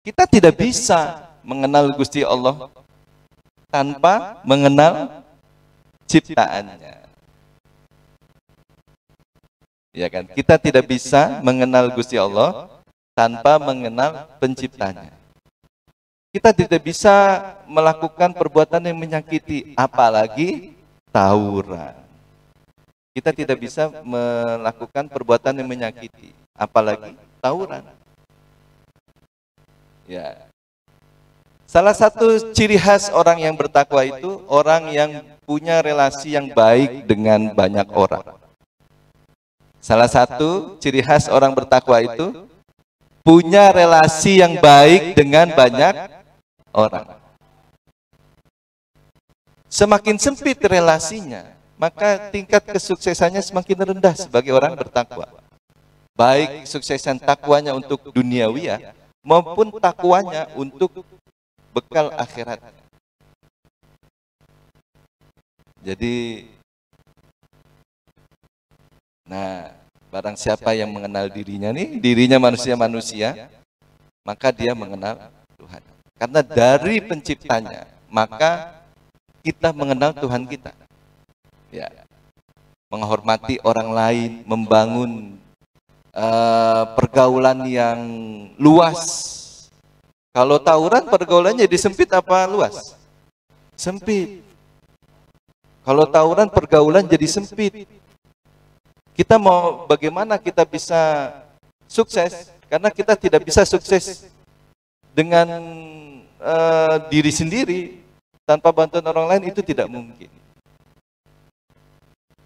Speaker 7: Kita tidak bisa mengenal Gusti Allah tanpa mengenal ciptaannya. Ya kan? Kita tidak bisa mengenal Gusti Allah tanpa mengenal penciptanya. Kita tidak bisa melakukan perbuatan yang menyakiti, apalagi tawuran. Kita tidak bisa melakukan perbuatan yang menyakiti, apalagi tawuran. Ya. Salah satu ciri khas orang yang bertakwa itu orang yang punya relasi yang baik dengan banyak orang. Salah satu ciri khas orang bertakwa itu punya relasi yang baik dengan banyak orang. Semakin sempit relasinya, maka tingkat kesuksesannya semakin rendah sebagai orang bertakwa. Baik kesuksesan takwanya untuk duniawiyah maupun takwanya untuk bekal akhirat. Jadi, nah, barang siapa yang mengenal dirinya nih, dirinya manusia-manusia, maka dia mengenal Tuhan. Karena dari penciptanya, maka kita mengenal Tuhan kita. Ya, menghormati orang lain, membangun pergaulan yang luas. Kalau tawuran pergaulannya disempit apa luas? Sempit. Kalau tawuran pergaulan jadi sempit. Kita mau bagaimana kita bisa sukses? Karena kita tidak bisa sukses dengan diri sendiri tanpa bantuan orang lain, itu tidak mungkin.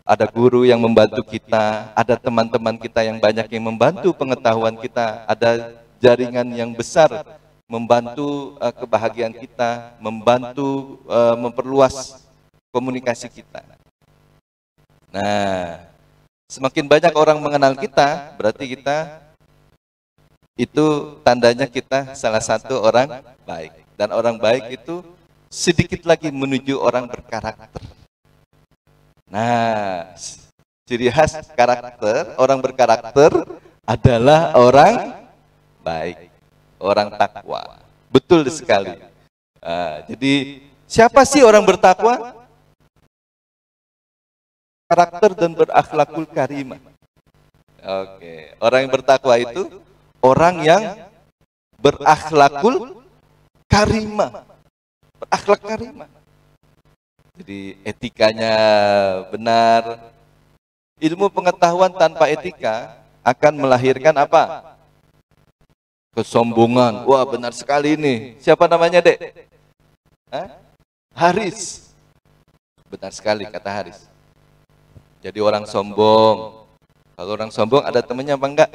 Speaker 7: Ada guru yang membantu kita, ada teman-teman kita yang banyak yang membantu pengetahuan kita, ada jaringan yang besar membantu kebahagiaan kita, membantu memperluas komunikasi kita. Nah, semakin banyak orang mengenal kita, berarti kita itu tandanya kita salah satu orang baik. Dan orang baik itu sedikit lagi menuju orang berkarakter. Nah, ciri khas karakter, orang berkarakter adalah orang baik, orang takwa. Betul sekali. Jadi, siapa sih orang bertakwa? Karakter dan berakhlakul karimah. Oke, orang yang bertakwa itu orang yang berakhlakul karimah. Berakhlak karimah. Jadi etikanya benar. Ilmu pengetahuan tanpa etika akan melahirkan apa? Kesombongan. Wah, benar sekali ini. Siapa namanya, Dek? Haris. Benar sekali kata Haris. Jadi orang sombong. Kalau orang sombong ada temannya apa enggak?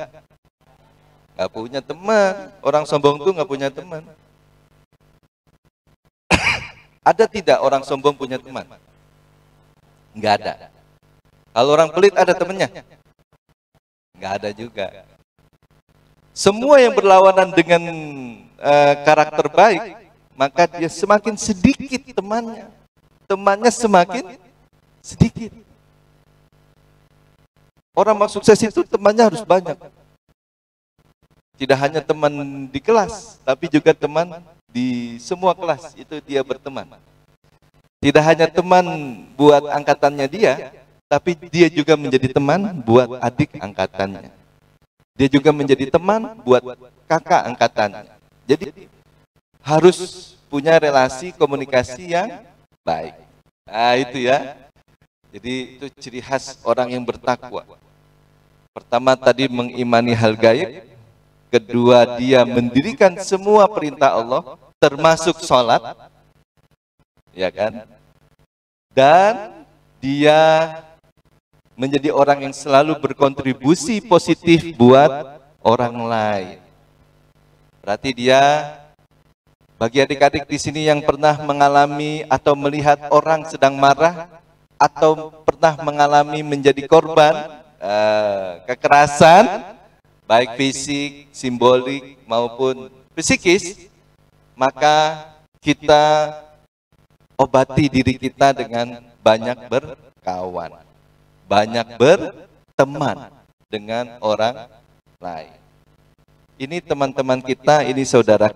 Speaker 7: Enggak punya teman. Orang sombong tuh enggak punya teman. Ada tidak orang sombong punya teman? Enggak ada. Kalau orang pelit ada temannya? Enggak ada juga. Semua yang berlawanan dengan karakter baik, maka dia semakin sedikit temannya. Temannya semakin sedikit. Orang mau sukses itu temannya harus banyak. Tidak hanya teman di kelas, tapi juga teman di semua kelas, itu dia berteman. Tidak hanya teman buat angkatannya dia, tapi dia juga menjadi teman buat adik angkatannya. Dia juga menjadi teman buat kakak angkatannya. Jadi harus punya relasi komunikasi yang baik. Nah, itu ya. Jadi itu ciri khas orang yang bertakwa. Pertama tadi mengimani hal gaib, kedua dia mendirikan semua perintah Allah, termasuk sholat, ya kan? Dan dia menjadi orang yang selalu berkontribusi positif buat orang lain. Berarti dia, bagi adik-adik di sini yang pernah mengalami atau melihat orang sedang marah atau pernah mengalami menjadi korban kekerasan, baik fisik, simbolik maupun psikis, maka kita obati diri kita dengan banyak berkawan, banyak berteman dengan orang lain. Ini teman-teman kita, ini saudara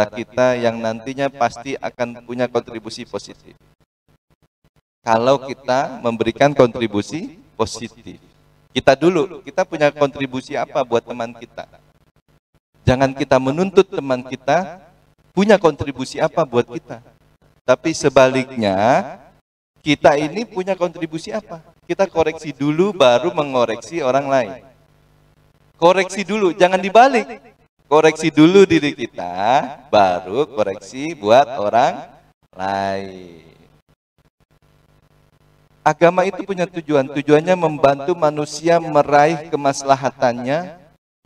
Speaker 7: kita yang nantinya pasti akan punya kontribusi positif. Kalau kita memberikan kontribusi positif. Kita dulu, kita punya kontribusi apa buat teman kita? Jangan kita menuntut teman kita punya kontribusi apa buat kita. Tapi sebaliknya, kita ini punya kontribusi apa? Kita koreksi dulu baru mengoreksi orang lain. Koreksi dulu, jangan dibalik. Koreksi dulu diri kita, baru koreksi buat orang lain. Agama itu punya tujuan. Tujuannya membantu manusia meraih kemaslahatannya.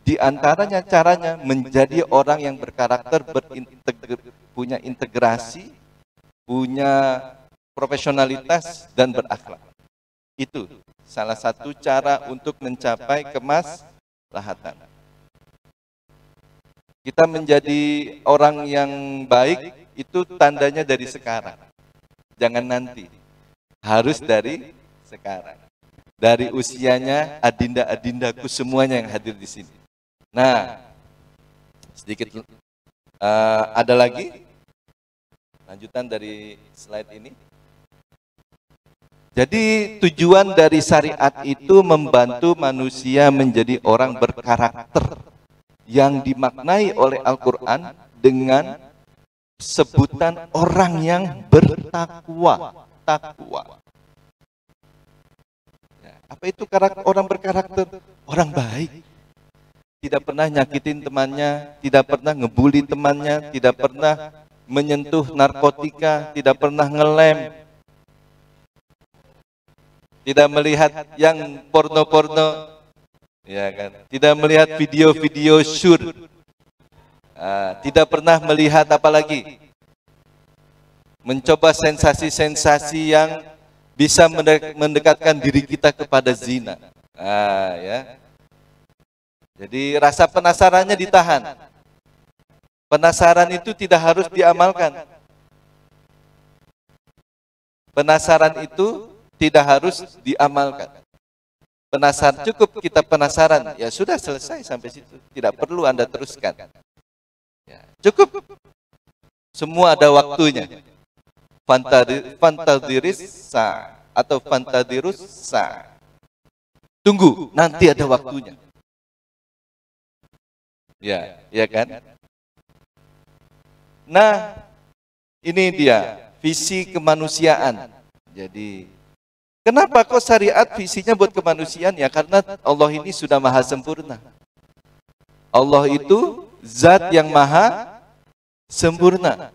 Speaker 7: Di antaranya caranya menjadi orang yang berkarakter, punya integrasi, punya profesionalitas dan berakhlak. Itu salah satu cara untuk mencapai kemaslahatan. Kita menjadi orang yang baik itu tandanya dari sekarang. Jangan nanti. Harus dari sekarang. Dari usianya adinda-adindaku semuanya yang hadir di sini. Nah, sedikit ada lagi lanjutan dari slide ini. Jadi tujuan dari syariat itu membantu manusia menjadi orang berkarakter yang dimaknai oleh Al-Quran dengan sebutan orang yang bertakwa. Takwa. Ya, apa itu karakter orang berkarakter? Orang baik. Tidak pernah nyakitin temannya, tidak pernah ngebully temannya, tidak pernah menyentuh narkotika, tidak pernah ngelem. Tidak melihat yang porno-porno. Ya kan? Tidak melihat video-video syur. Tidak pernah melihat apa lagi? Mencoba sensasi-sensasi yang bisa mendekatkan diri kita kepada zina. Ya. Jadi rasa penasarannya ditahan. Penasaran itu tidak harus diamalkan. Penasaran itu tidak harus diamalkan. Penasaran cukup kita penasaran, ya sudah selesai sampai situ. Tidak perlu Anda teruskan. Ya, cukup. Semua ada waktunya. Fantadiris sa atau fantadirus sa. Tunggu, nanti ada waktunya. Ya, ya kan? Nah, ini dia visi kemanusiaan. Jadi, kenapa kok syariat visinya buat kemanusiaan? Ya karena Allah ini sudah maha sempurna. Allah itu zat yang maha sempurna.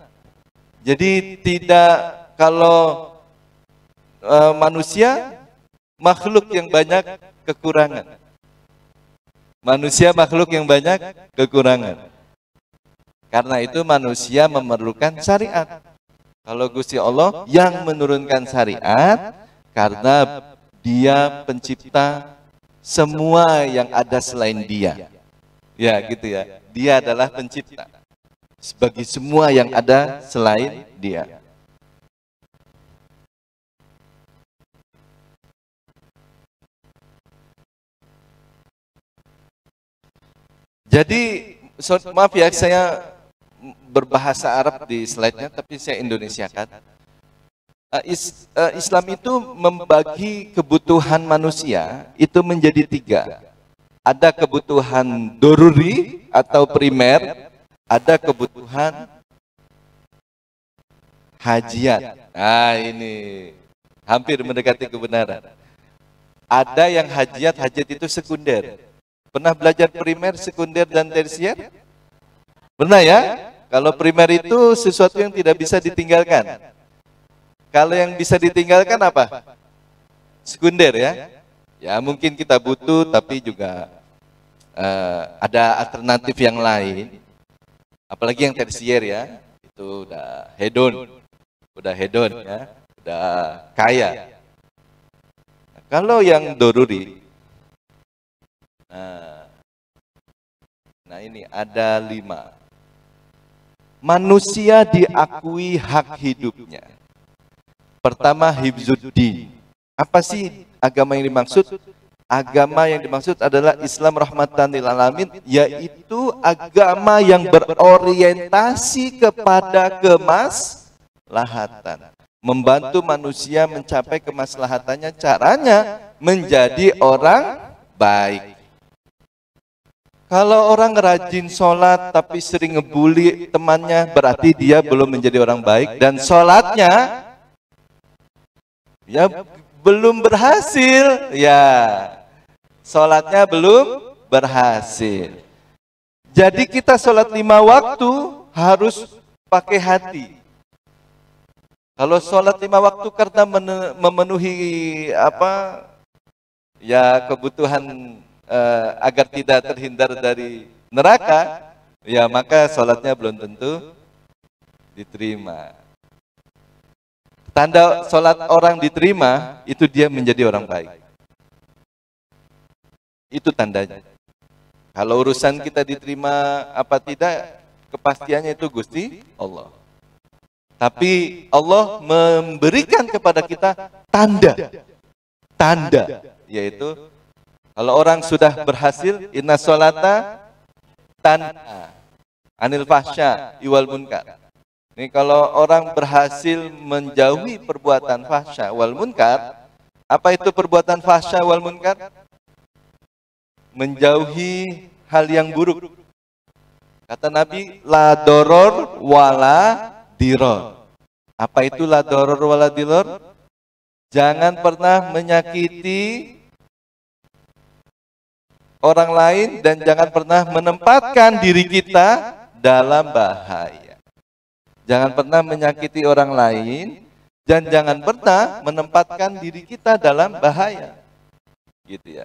Speaker 7: Jadi tidak kalau manusia makhluk yang banyak kekurangan. Manusia makhluk yang banyak kekurangan. Karena itu manusia memerlukan syariat. Kalau Gusti Allah yang menurunkan syariat karena Dia pencipta semua yang ada selain Dia. Ya, gitu ya. Dia adalah pencipta bagi semua yang ada selain Dia. Jadi, maaf ya, saya berbahasa Arab di slide-nya, tapi saya Indonesiakan. Islam itu membagi kebutuhan manusia itu menjadi 3. Ada kebutuhan doruri atau primer, ada kebutuhan hajiat. Nah ini hampir mendekati kebenaran. Ada yang hajiat itu sekunder. Pernah belajar primer, sekunder, dan tersier? Pernah ya? Kalau primer itu sesuatu yang tidak bisa ditinggalkan. Kalau yang bisa ditinggalkan apa? Sekunder ya. Ya mungkin kita butuh, tapi juga ada alternatif yang lain. Apalagi yang tersier ya, itu udah hedon ya, udah kaya. Nah, kalau yang doruri, nah ini ada 5. Manusia diakui hak hidupnya. Pertama, hifzuddin. Apa sih agama yang dimaksud? Agama yang dimaksud adalah Islam rahmatan lil alamin, yaitu agama yang berorientasi kepada kemaslahatan, membantu manusia mencapai kemaslahatannya. Caranya menjadi orang baik. Kalau orang rajin sholat tapi sering ngebully temannya, berarti dia belum menjadi orang baik, dan sholatnya ya belum berhasil, ya sholatnya belum berhasil. Jadi kita sholat 5 waktu harus pakai hati. Kalau sholat 5 waktu karena memenuhi ya kebutuhan agar tidak terhindar dari neraka, ya maka sholatnya belum tentu diterima. Tanda sholat orang diterima, itu dia menjadi orang baik. Itu tandanya. Kalau urusan kita diterima apa tidak, kepastiannya itu Gusti Allah. Tapi Allah memberikan kepada kita tanda, yaitu kalau orang sudah berhasil, inna sholata tanha anil fahsya iwal munkar. Ini kalau orang berhasil menjauhi perbuatan fahsya wal munkar. Apa itu perbuatan fahsya wal munkar? Menjauhi hal yang buruk. Kata Nabi, la doror wala diror. Apa itu la doror wala diror? Jangan pernah menyakiti orang lain dan jangan pernah menempatkan diri kita dalam bahaya. Jangan pernah menyakiti orang lain dan jangan pernah menempatkan diri kita dalam bahaya. Gitu ya.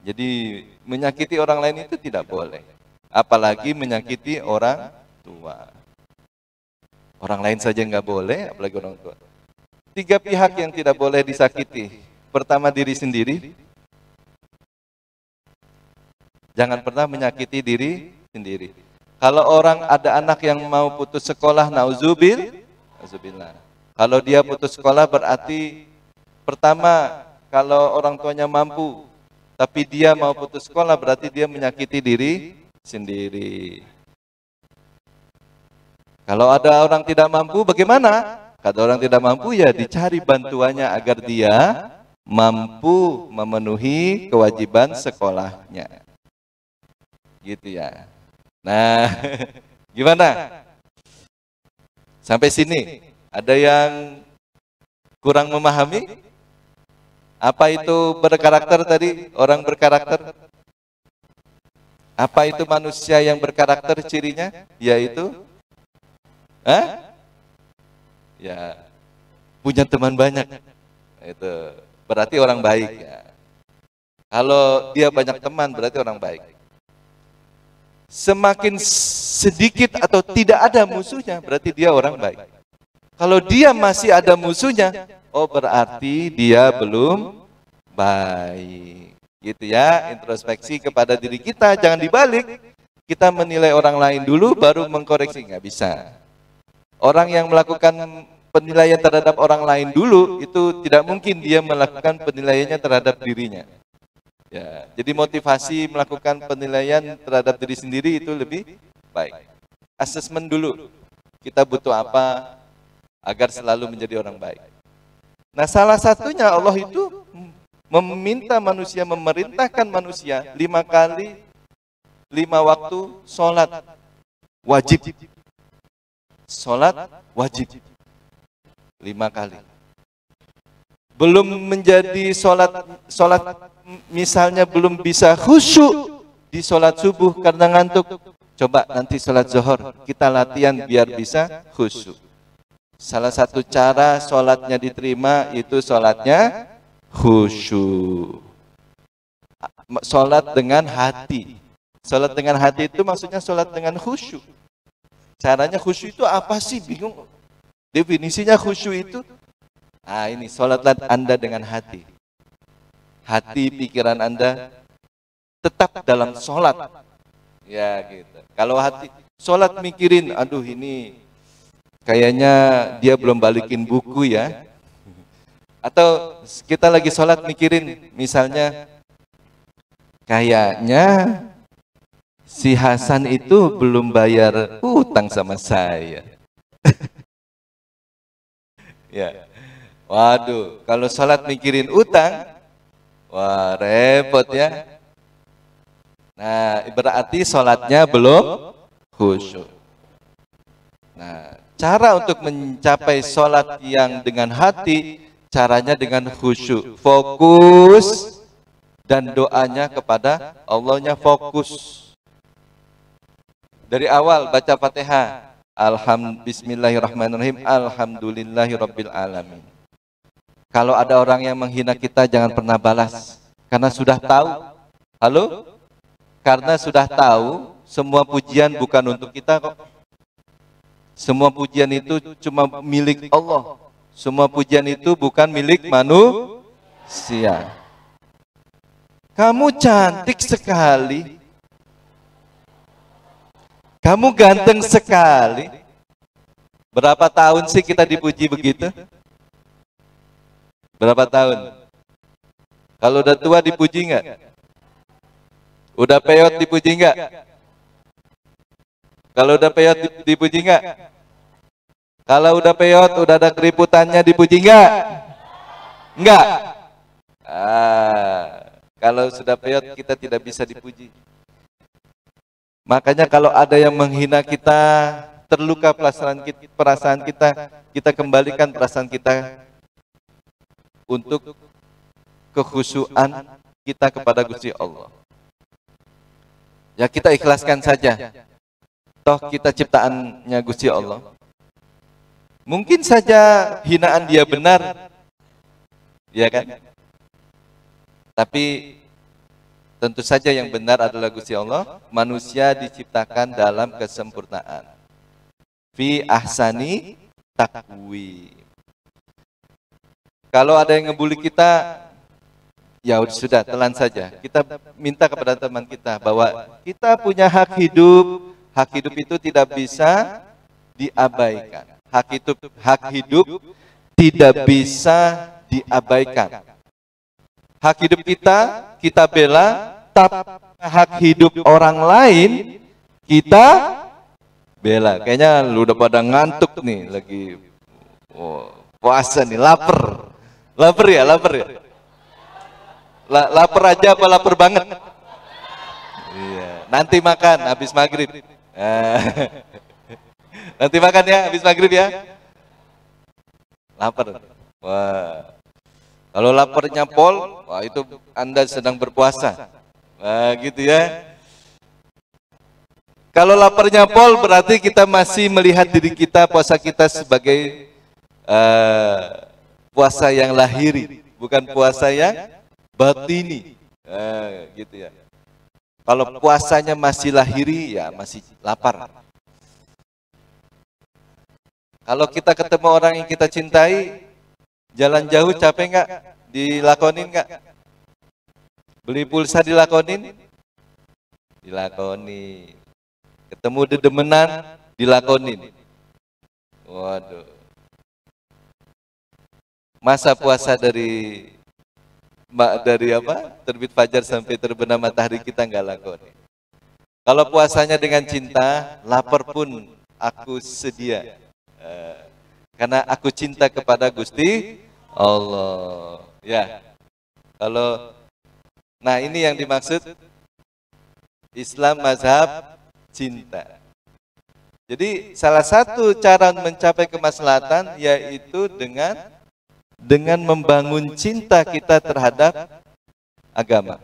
Speaker 7: Jadi menyakiti orang lain itu tidak boleh. Apalagi menyakiti orang tua. Orang lain saja nggak boleh, apalagi orang tua. 3 pihak yang tidak boleh disakiti. Pertama, diri sendiri. Jangan pernah menyakiti diri sendiri. Kalau orang ada anak yang mau putus sekolah, nauzubillah. Kalau dia putus sekolah berarti pertama, kalau orang tuanya mampu, tapi dia mau putus sekolah berarti dia menyakiti diri sendiri. Kalau ada orang tidak mampu, bagaimana? Kalau orang tidak mampu, ya dicari bantuannya agar dia mampu memenuhi kewajiban sekolahnya. Gitu ya. Nah, gimana? Sampai sini ada yang kurang memahami? Apa itu berkarakter tadi? Orang berkarakter? Apa itu manusia yang berkarakter cirinya? Yaitu ya punya teman banyak. Itu berarti orang baik ya. Kalau dia banyak teman berarti orang baik. Semakin sedikit atau tidak ada musuhnya, berarti dia orang baik. Kalau dia masih ada musuhnya, oh berarti dia belum baik. Gitu ya, introspeksi kepada diri kita, jangan dibalik. Kita menilai orang lain dulu, baru mengkoreksi, nggak bisa. Orang yang melakukan penilaian terhadap orang lain dulu, itu tidak mungkin dia melakukan penilaiannya terhadap dirinya. Ya, jadi motivasi melakukan penilaian terhadap diri sendiri itu lebih baik. Asesmen dulu, kita butuh apa agar selalu menjadi orang baik. Nah, salah satunya Allah itu meminta manusia, memerintahkan manusia 5 kali 5 waktu sholat wajib. Sholat wajib 5 kali. Belum menjadi sholat misalnya belum bisa khusyuk di sholat subuh karena ngantuk, coba nanti sholat zuhur kita latihan biar bisa khusyuk. Salah satu cara sholatnya diterima itu sholatnya khusyuk. Sholat dengan hati. Sholat dengan hati itu maksudnya sholat dengan khusyuk. Caranya khusyuk itu apa sih? Bingung. Definisinya khusyuk itu, ini sholatlah Anda dengan hati. Hati, pikiran Anda tetap dalam sholat. Ya gitu. Kalau hati, sholat mikirin, aduh ini kayaknya dia belum balikin buku ya. Atau kita lagi sholat mikirin, misalnya, kayaknya si Hasan itu belum bayar utang sama saya. Ya, waduh, kalau sholat mikirin utang, wah repot ya. Nah, berarti sholatnya belum khusyuk. Nah, cara untuk mencapai sholat yang dengan hati, caranya dengan khusyuk, fokus, dan doanya kepada Allahnya fokus. Dari awal baca Fatihah, Bismillahirrahmanirrahim, Alhamdulillahirabbil alamin. Kalau ada orang yang menghina kita, jangan pernah balas, karena sudah tahu. Halo? Karena sudah tahu semua pujian bukan untuk kita kok. Semua pujian itu cuma milik Allah. Semua pujian itu bukan milik manusia. Kamu cantik sekali. Kamu ganteng sekali. Berapa tahun sih kita dipuji begitu? Berapa tahun? Kalau udah tua dipuji enggak? Udah peyot dipuji enggak? Kalau udah peyot dipuji enggak? Kalau udah peyot, udah ada keriputannya dipuji enggak? Enggak. Kalau sudah peyot kita tidak bisa dipuji. Makanya kalau ada yang menghina kita, terluka perasaan kita, kita kembalikan perasaan kita untuk kekhusyuan kita kepada Gusti Allah. Ya kita ikhlaskan saja. Toh kita ciptaannya Gusti Allah. Mungkin saja hinaan dia benar, ya kan? Tapi tentu saja yang benar adalah Gusti Allah. Manusia diciptakan dalam kesempurnaan. Fi ahsani taqwim. Kalau ada yang ngebully kita, ya sudah, telan saja. Kita minta kepada teman kita bahwa kita punya hak hidup. Hak hidup itu tidak bisa diabaikan. Hak hidup tidak bisa diabaikan. Hak hidup kita bela, tapi hak hidup orang lain kita bela. Kayaknya lu udah pada ngantuk nih, lagi puasa nih, lapar ya. Lapar aja apa lapar banget? Iya. Nanti makan habis maghrib. Nanti makan ya habis maghrib ya. Lapar. Wah. Kalau laparnya pol, wah itu Anda sedang berpuasa. Wah, gitu ya. Kalau laparnya pol berarti kita masih melihat diri kita, puasa kita sebagai puasa yang lahiri, bukan puasa yang batini. Gitu ya. Kalau puasanya masih lahiri, ya masih lapar. Kalau kita ketemu orang yang kita cintai, jalan jauh capek nggak? Dilakonin nggak? Beli pulsa dilakonin? Dilakonin. Ketemu dedemenan, dilakonin. Waduh. Masa puasa dari apa? Terbit fajar sampai terbenam matahari kita nggak lakonin. Kalau puasanya dengan cinta, lapar pun aku sedia. Karena aku cinta kepada Gusti Allah. Ya. Nah ini yang dimaksud Islam mazhab cinta. Jadi salah satu cara mencapai kemaslahatan yaitu dengan membangun cinta kita terhadap agama.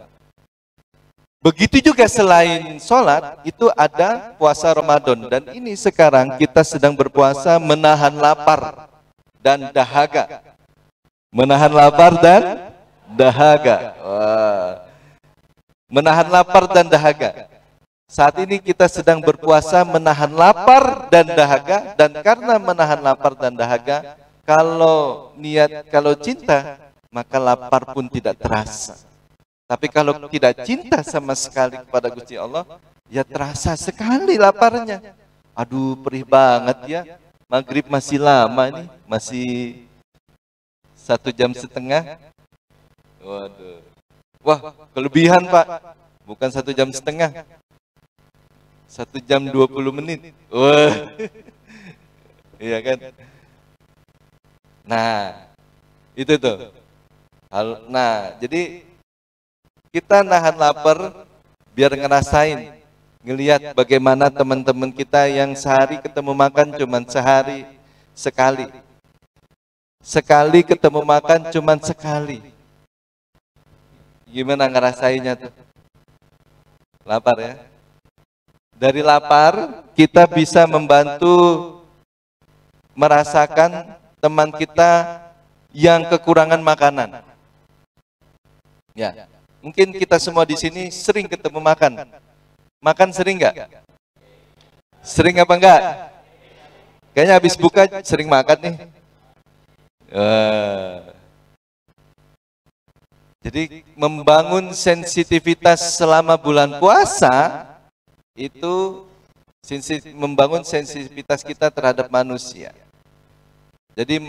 Speaker 7: Begitu juga selain sholat, itu ada puasa Ramadan. Dan ini sekarang kita sedang berpuasa menahan lapar dan dahaga. Menahan lapar dan dahaga. Wah. Menahan lapar dan dahaga. Saat ini kita sedang berpuasa menahan lapar dan dahaga. Dan karena menahan lapar dan dahaga, kalau niat, kalau cinta, maka lapar pun tidak terasa. Tapi kalau tidak cinta sama sekali kepada Gusti Allah, ya terasa sekali laparnya. Aduh, perih banget ya. Maghrib masih lama nih, masih 1,5 jam. Waduh. Wah, kelebihan Pak. Bukan 1,5 jam. 1 jam 20 menit. Wah. Iya kan? Nah, itu tuh. Nah, jadi kita nahan lapar biar ngerasain, ngelihat bagaimana teman-teman kita yang sehari ketemu makan cuman sehari sekali. Sekali ketemu makan cuman sekali. Gimana ngerasainnya tuh? Lapar ya? Dari lapar kita bisa membantu merasakan teman kita yang kekurangan makanan. Ya. Mungkin kita semua di sini sering ketemu makan. Makan sering nggak? Sering apa enggak? Kayaknya habis buka sering makan nih. Jadi membangun sensitivitas selama bulan puasa itu membangun sensitivitas kita terhadap manusia. Jadi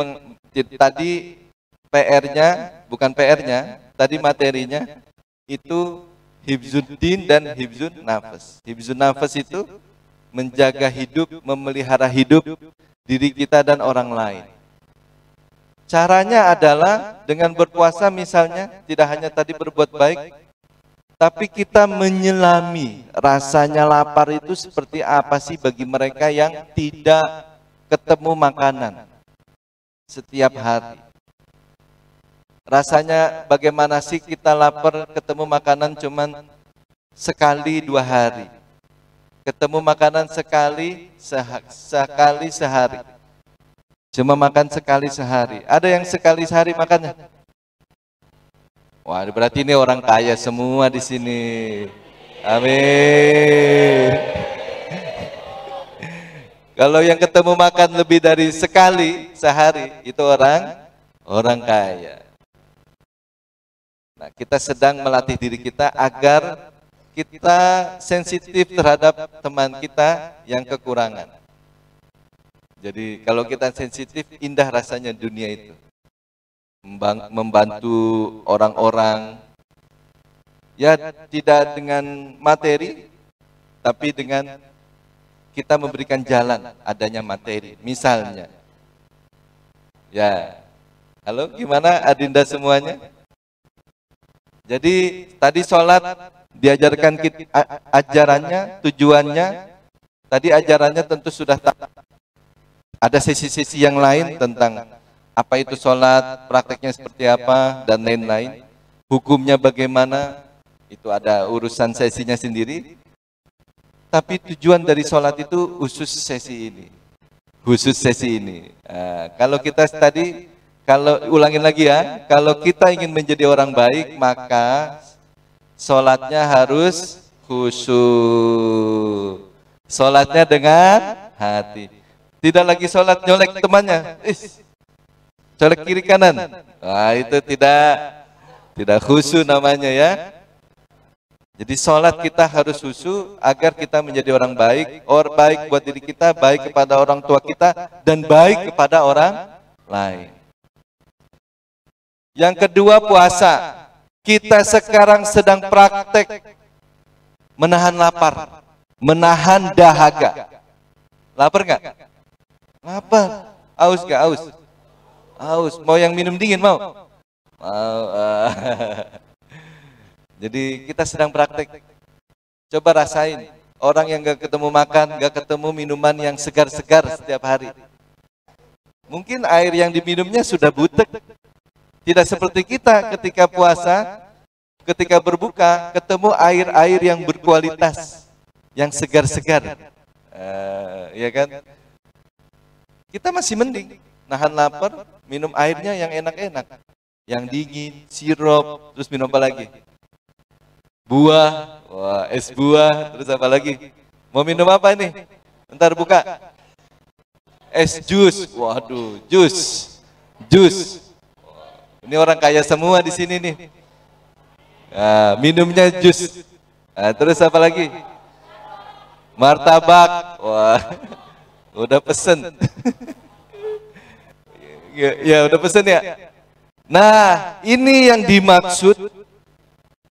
Speaker 7: tadi PR-nya, bukan PR-nya, tadi materinya itu hifzuddin dan hifzun nafas. Hifzun nafas itu menjaga hidup, memelihara hidup diri kita dan orang lain. Caranya adalah dengan berpuasa misalnya, tidak hanya tadi berbuat baik, tapi kita menyelami rasanya lapar itu seperti apa sih bagi mereka yang tidak ketemu makanan setiap hari. Rasanya bagaimana sih kita lapar ketemu makanan cuman sekali 2 hari. Ketemu makanan sekali sehari. Cuma makan sekali sehari. Ada yang sekali sehari makannya? Wah, berarti ini orang kaya semua di sini. Amin. Kalau yang ketemu makan lebih dari sekali sehari, itu orang kaya. Nah, kita sedang melatih diri kita agar kita sensitif terhadap teman kita yang kekurangan. Jadi kalau kita sensitif, indah rasanya dunia itu. Membantu orang-orang, ya tidak dengan materi, tapi dengan kita memberikan jalan adanya materi. Misalnya, ya, halo, gimana Adinda semuanya? Jadi tadi sholat diajarkan kita, ajarannya, tujuannya, tadi ajarannya tentu sudah ada sesi-sesi yang lain tentang apa itu sholat, prakteknya seperti apa, dan lain-lain. Hukumnya bagaimana, itu ada urusan sesinya sendiri. Tapi tujuan dari sholat itu khusus sesi ini. Khusus sesi ini. Nah, kalau kita tadi, kalau ulangin lagi ya, kalau kita ingin menjadi orang baik, maka sholatnya harus khusyuk. Sholatnya dengan hati. Tidak lagi sholat nyolek temannya. Colek kiri kanan. Wah, itu tidak khusyuk namanya ya. Jadi sholat kita harus khusyuk agar kita menjadi orang baik. Orang baik buat diri kita, baik kepada orang tua kita, dan baik kepada orang lain. Yang kedua, puasa. Kita sekarang sedang praktek menahan lapar, menahan dahaga. Lapar nggak? Lapar. Aus nggak? Aus. Aus. Mau yang minum dingin mau? Mau. Jadi kita sedang praktek. Coba rasain. Orang yang nggak ketemu makan, nggak ketemu minuman yang segar-segar setiap hari. Mungkin air yang diminumnya sudah butek. Tidak seperti kita ketika puasa, ketika berbuka ketemu air-air yang berkualitas, yang segar-segar, ya kan? Kita masih mending nahan lapar, minum airnya yang enak-enak, yang dingin, sirup, terus minum apa lagi? Buah, wah, es buah, terus apa lagi? Mau minum apa nih? Ntar buka. Es jus, waduh, jus. Ini orang kaya semua di sini nih. Nah, minumnya jus. Nah, terus apa lagi? Martabak, wah, udah pesen. Ya, udah pesen ya. Nah, ini yang dimaksud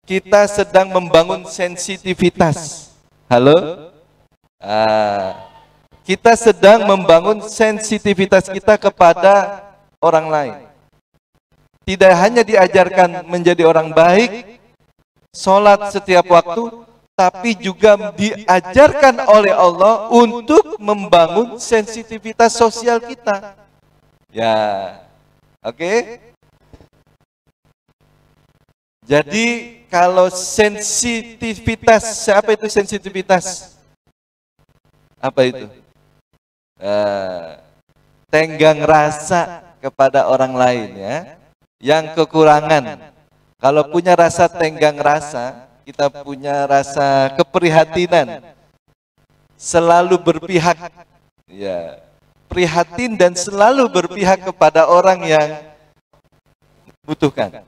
Speaker 7: kita sedang membangun sensitivitas. Halo? Kita sedang membangun sensitivitas kita kepada orang lain. Tidak hanya diajarkan menjadi orang baik, sholat setiap waktu, tapi juga diajarkan oleh Allah untuk membangun sensitivitas sosial kita. Ya, oke. Jadi kalau sensitivitas, apa itu sensitivitas? Apa itu? Tenggang rasa kepada orang lain, ya. Yang kekurangan. Kalau punya rasa tenggang rasa, kita punya rasa keprihatinan, selalu berpihak, ya, prihatin dan selalu berpihak kepada orang yang butuhkan.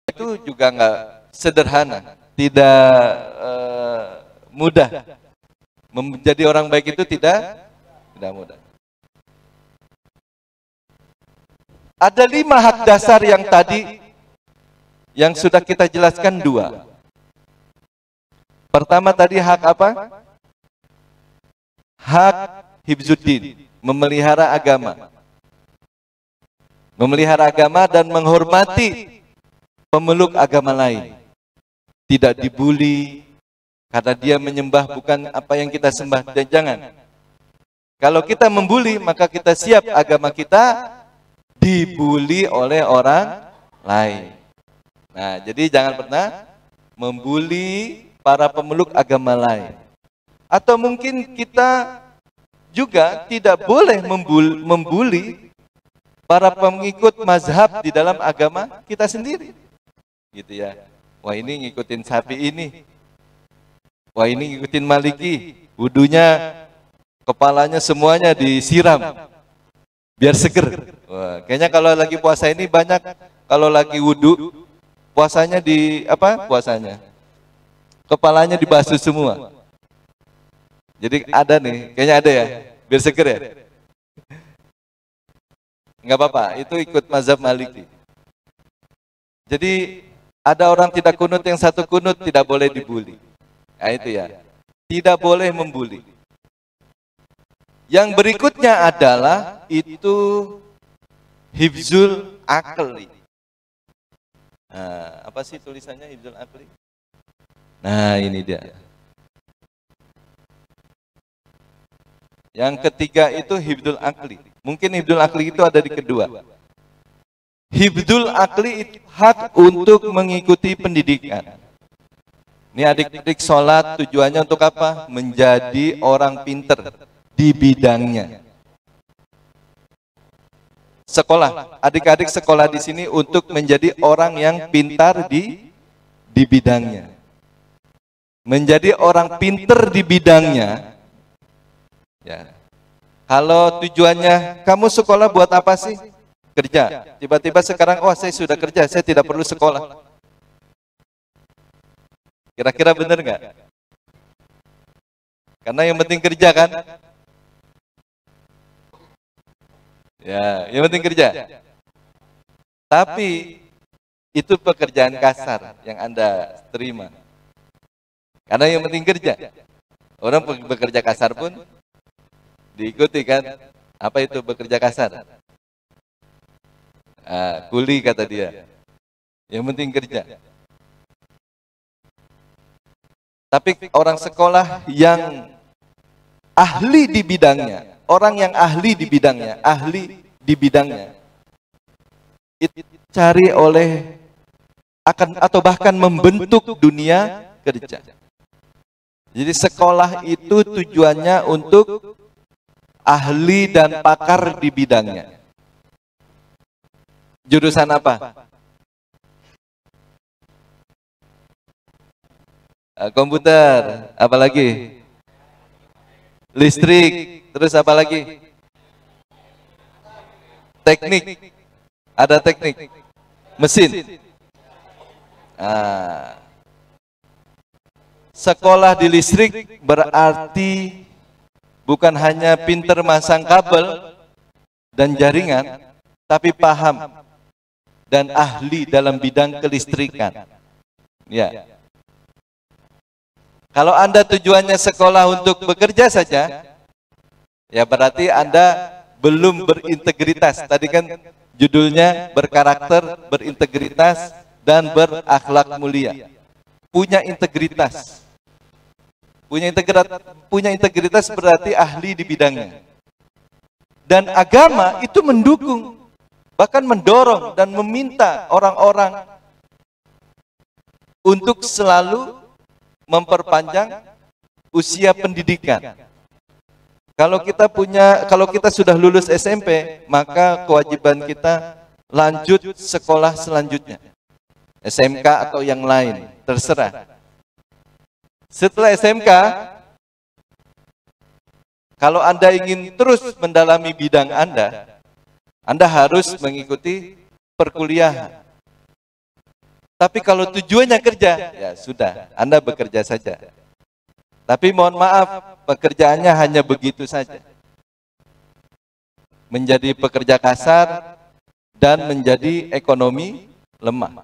Speaker 7: Itu juga nggak sederhana, tidak mudah. Menjadi orang baik itu tidak mudah. Ada 5 hak dasar yang tadi yang sudah kita jelaskan 2. Pertama tadi hak apa? Hak hibzuddin, memelihara agama. Memelihara agama dan menghormati pemeluk agama lain. Tidak dibuli karena dia menyembah bukan apa yang kita sembah. Dan jangan. Kalau kita membuli, maka kita siap agama kita dibuli oleh orang lain. Nah, jadi jangan pernah membuli para pemeluk agama lain. Atau mungkin kita juga tidak boleh membuli para pengikut mazhab di dalam agama kita sendiri. Gitu ya. Wah, ini ngikutin Syafi'i ini. Wah, ini ngikutin Maliki. Wudunya, kepalanya semuanya disiram biar seger. Wah, kayaknya kalau lagi puasa ini banyak, kalau lagi wudu puasanya di apa? Puasanya kepalanya dibasuh semua. Jadi ada nih, kayaknya ada ya, biar seger ya. Nggak apa-apa, itu ikut mazhab Maliki. Jadi ada orang tidak kunut, yang satu kunut tidak boleh dibuli. Nah itu ya, tidak boleh membuli. Yang berikutnya adalah itu hifzul akli. Nah, apa sih tulisannya hifzul akli? Nah, ini dia. Yang ketiga itu hifzul akli. Mungkin hifzul akli itu ada di kedua. Hifzul akli itu hak untuk mengikuti pendidikan. Ini adik-adik sholat tujuannya untuk apa? Menjadi orang pinter di bidangnya. Sekolah, adik-adik sekolah di sini untuk menjadi orang yang pintar di bidangnya. Menjadi orang pintar di bidangnya. Ya. Kalau tujuannya kamu sekolah buat apa sih? Kerja. Tiba-tiba sekarang, oh saya sudah kerja, saya tidak perlu sekolah. Kira-kira benar nggak? Karena yang penting kerja kan? Ya, yang penting kerja. Tapi itu pekerjaan kasar yang Anda terima. Karena yang penting kerja. Orang bekerja kasar pun diikuti kan? Apa itu bekerja kasar? Kuli kata dia. Yang penting kerja. Tapi orang sekolah yang ahli di bidangnya, orang yang ahli di bidangnya, dicari oleh atau bahkan membentuk dunia kerja. Jadi sekolah itu tujuannya untuk ahli dan pakar di bidangnya. Jurusan apa? Komputer, apa lagi? Listrik, terus apa lagi? Teknik, ada teknik, mesin. Sekolah di listrik berarti bukan hanya pinter masang kabel dan jaringan, tapi paham dan ahli dalam bidang kelistrikan. Ya. Kalau Anda tujuannya sekolah untuk bekerja saja, ya berarti Anda belum berintegritas. Tadi kan judulnya berkarakter, berintegritas, dan berakhlak mulia. Punya integritas. Punya integritas berarti ahli di bidangnya. Dan agama itu mendukung, bahkan mendorong dan meminta orang-orang untuk selalu memperpanjang usia pendidikan. Kalau kita sudah lulus SMP, maka kewajiban kita lanjut sekolah selanjutnya. SMK atau yang lain, terserah. Setelah SMK, kalau Anda ingin terus mendalami bidang Anda harus mengikuti perkuliahan. Tapi kalau tujuannya kerja, ya sudah, Anda bekerja saja. Tapi mohon maaf, pekerjaannya hanya begitu saja. Menjadi pekerja kasar dan menjadi ekonomi lemah.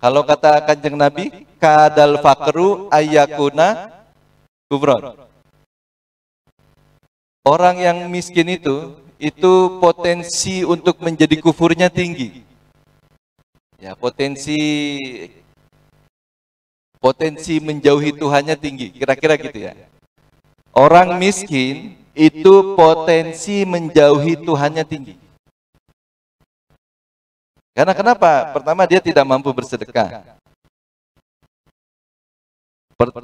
Speaker 7: Kalau kata Kanjeng Nabi, kadal fakru ayyakuna kufron. Orang yang miskin itu potensi untuk menjadi kufurnya tinggi. Ya, potensi menjauhi Tuhannya tinggi, kira-kira gitu ya. Orang miskin itu potensi menjauhi Tuhannya tinggi. Karena kenapa? Pertama, dia tidak mampu bersedekah.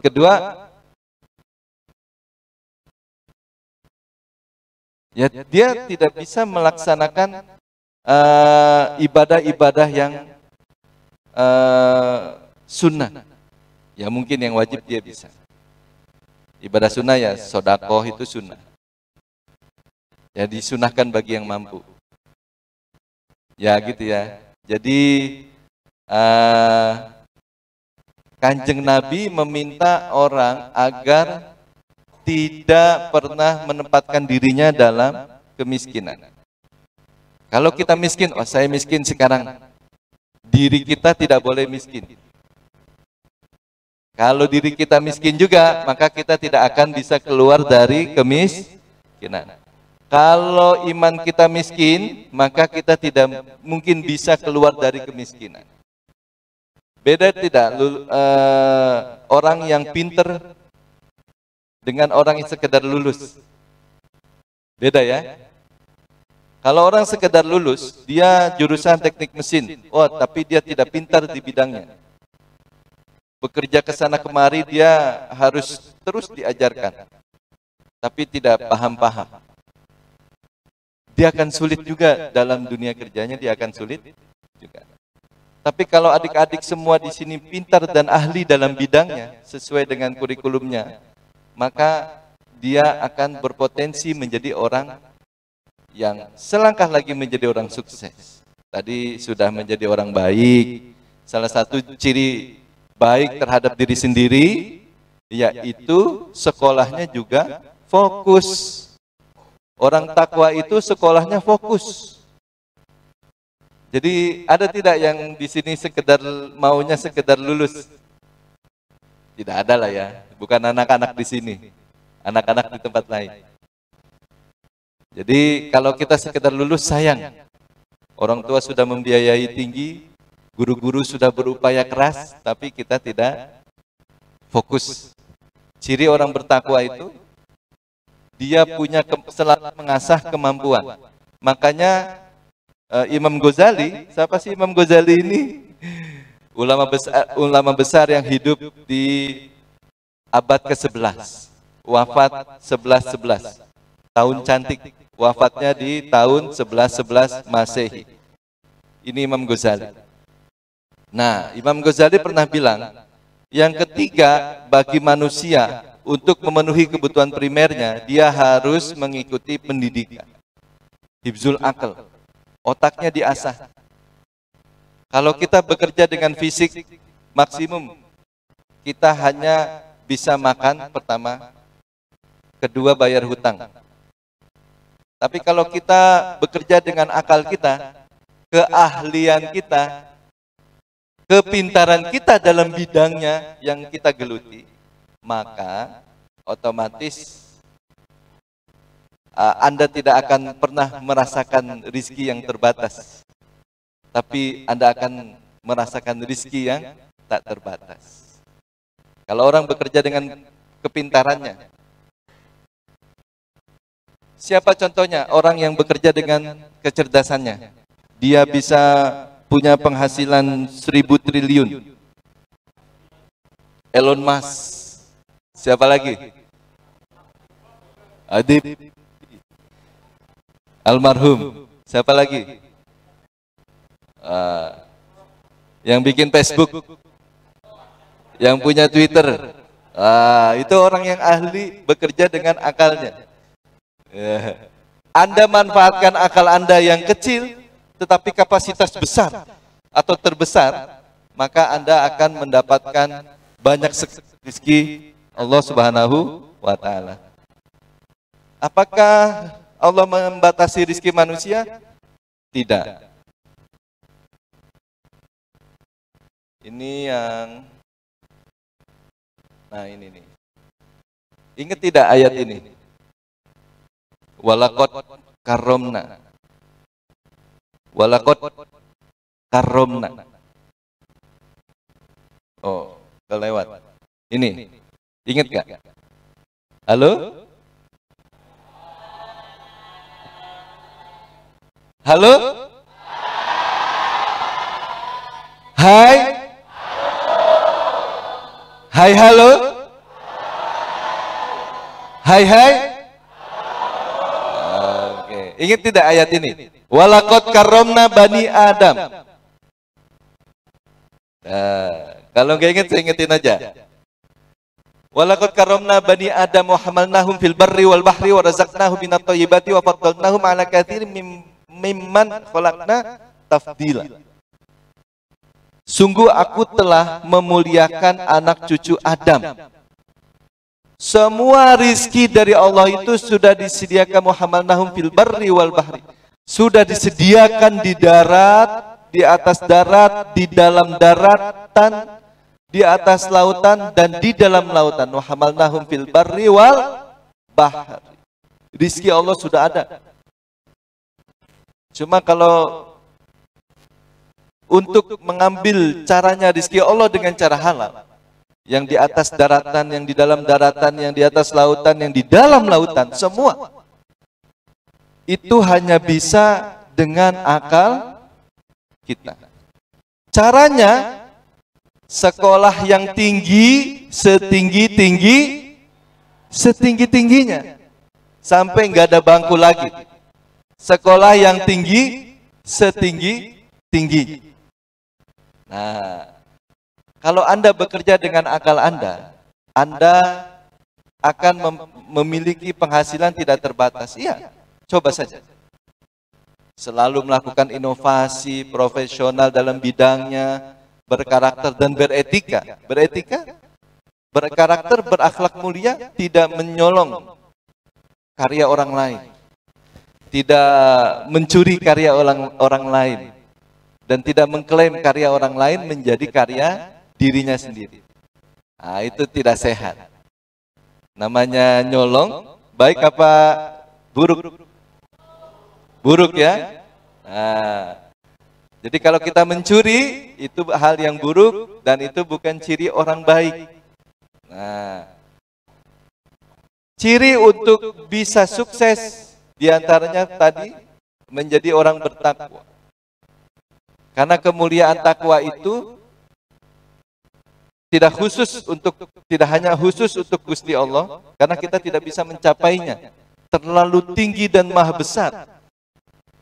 Speaker 7: Kedua, ya dia tidak bisa melaksanakan ibadah-ibadah yang sunnah. Ya mungkin yang wajib dia bisa. Ibadah sunnah ya sodakoh itu sunnah. Ya disunahkan bagi yang mampu. Ya gitu ya. Jadi Kanjeng Nabi meminta orang agar tidak pernah menempatkan dirinya dalam kemiskinan. Kalau kita miskin, oh saya miskin sekarang. Diri kita tidak boleh miskin. Kalau diri kita miskin juga, maka kita tidak akan bisa keluar dari kemiskinan. Kalau iman kita miskin, maka kita tidak mungkin bisa keluar dari kemiskinan. Beda tidak orang yang pinter dengan orang yang sekedar lulus? Beda ya? Kalau orang sekedar lulus, dia jurusan teknik mesin, oh tapi dia tidak pintar di bidangnya. Bekerja ke sana kemari dia harus terus diajarkan, tapi tidak paham-paham. Dia akan sulit juga dalam dunia kerjanya, dia akan sulit juga. Tapi kalau adik-adik semua di sini pintar dan ahli dalam bidangnya, sesuai dengan kurikulumnya, maka dia akan berpotensi menjadi orang yang selangkah lagi menjadi orang sukses. Tadi sudah menjadi orang baik. Salah satu ciri baik terhadap diri sendiri, yaitu sekolahnya juga fokus. Orang takwa itu sekolahnya fokus. Jadi ada tidak yang di sini maunya sekedar lulus? Tidak ada lah ya. Bukan anak-anak di sini, anak-anak di tempat lain. Jadi kalau kita sekedar lulus sayang. Orang tua sudah membiayai tinggi, guru-guru sudah berupaya keras, tapi kita tidak fokus. Ciri orang bertakwa itu dia punya selalu mengasah kemampuan. Makanya Imam Ghazali. Siapa sih Imam Ghazali ini? Ulama besar yang hidup di abad ke-11, wafat 1111, tahun cantik, wafatnya di tahun 1111 Masehi. Ini Imam Ghazali. Nah, Imam Ghazali pernah bilang, yang ketiga bagi manusia untuk memenuhi kebutuhan primernya, dia harus mengikuti pendidikan. Hifzul akal, otaknya diasah. Kalau kita bekerja dengan fisik, maksimum kita hanya bisa makan pertama, kedua bayar hutang. Tapi kalau kita bekerja dengan akal kita, keahlian kita, kepintaran kita dalam bidangnya yang kita geluti, maka otomatis Anda tidak akan pernah merasakan rizki yang terbatas. Tapi Anda akan merasakan rizki yang tak terbatas. Kalau orang bekerja dengan kepintarannya, siapa contohnya? Orang yang bekerja dengan kecerdasannya, dia bisa punya penghasilan 1000 triliun. Elon Musk. Siapa lagi? Adib almarhum. Siapa lagi? Yang bikin Facebook, yang punya Twitter, itu orang yang ahli bekerja dengan akalnya. Anda manfaatkan akal Anda yang kecil, tetapi kapasitas besar atau terbesar, maka Anda akan mendapatkan banyak rezeki Allah Subhanahu wa Ta'ala. Apakah Allah membatasi rezeki manusia? Tidak. Ini yang, nah ini nih. Ingat tidak ayat ini? Walaqad karomna. Walaqad karomna. Oh, kelewat. Ini, ingat gak? Halo? Halo? Hai? Hai halo? Hai hai? Oke, ingat tidak ayat ini? Walaqad karomna bani Adam. Kalau nggak ingat, saya ingetin aja. Walaqad karomna bani Adam wa hamalnahum fil barri wal bahri wa razaqnahum minat thayyibati wa faddalnahum ala katsirin mimman khalaqna tafdila. Sungguh aku telah memuliakan anak cucu Adam. Semua rizki dari Allah itu sudah disediakan muhamalnahum fil barri wal bahri. Sudah disediakan di darat, di atas darat, di dalam daratan, di atas lautan, dan di dalam lautan. Muhamalnahum fil barri wal bahri. Rizki Allah sudah ada. Cuma kalau untuk mengambil caranya rizki Allah dengan cara halal, yang di atas daratan, yang di dalam daratan, yang di atas lautan, yang di dalam lautan, semua itu hanya bisa dengan akal kita. Caranya, sekolah yang tinggi, setinggi-tingginya, sampai nggak ada bangku lagi. Sekolah yang tinggi, setinggi-tinggi. Nah, kalau Anda bekerja dengan akal Anda akan memiliki penghasilan tidak terbatas. Iya, coba saja. Selalu melakukan inovasi, profesional dalam bidangnya, berkarakter dan beretika. Berkarakter, berakhlak mulia, tidak menyolong karya orang lain. Tidak mencuri karya orang lain. Dan tidak mengklaim karya orang lain menjadi karya dirinya sendiri. Nah, itu tidak sehat. Namanya nyolong, baik apa buruk? Buruk ya. Nah, jadi kalau kita mencuri, itu hal yang buruk dan itu bukan ciri orang baik. Nah, ciri untuk bisa sukses diantaranya tadi menjadi orang bertakwa. Karena kemuliaan takwa itu tidak hanya khusus untuk Gusti Allah, karena kita tidak bisa mencapainya. Terlalu tinggi dan maha besar.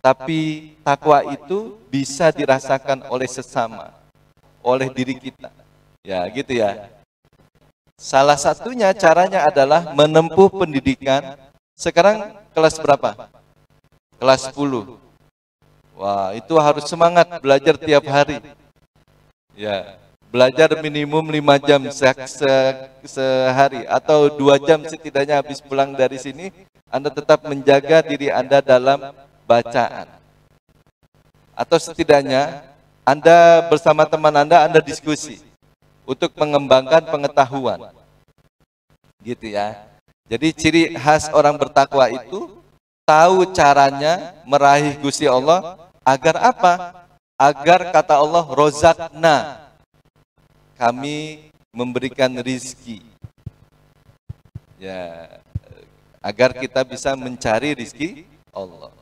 Speaker 7: Tapi takwa itu bisa dirasakan oleh sesama, oleh diri kita. Ya, gitu ya. Salah satunya caranya adalah menempuh pendidikan. Sekarang kelas berapa? Kelas 10. Wah, itu harus semangat belajar tiap hari. Ya. Belajar minimum 5 jam sehari atau 2 jam setidaknya habis pulang dari sini, Anda tetap menjaga diri Anda dalam bacaan. Atau setidaknya Anda bersama teman Anda diskusi untuk mengembangkan pengetahuan. Gitu ya. Jadi ciri khas orang bertakwa itu tahu caranya meraih Gusti Allah agar apa? Agar kata Allah rozakna, kami memberikan rizki, ya, agar kita bisa mencari rizki Allah,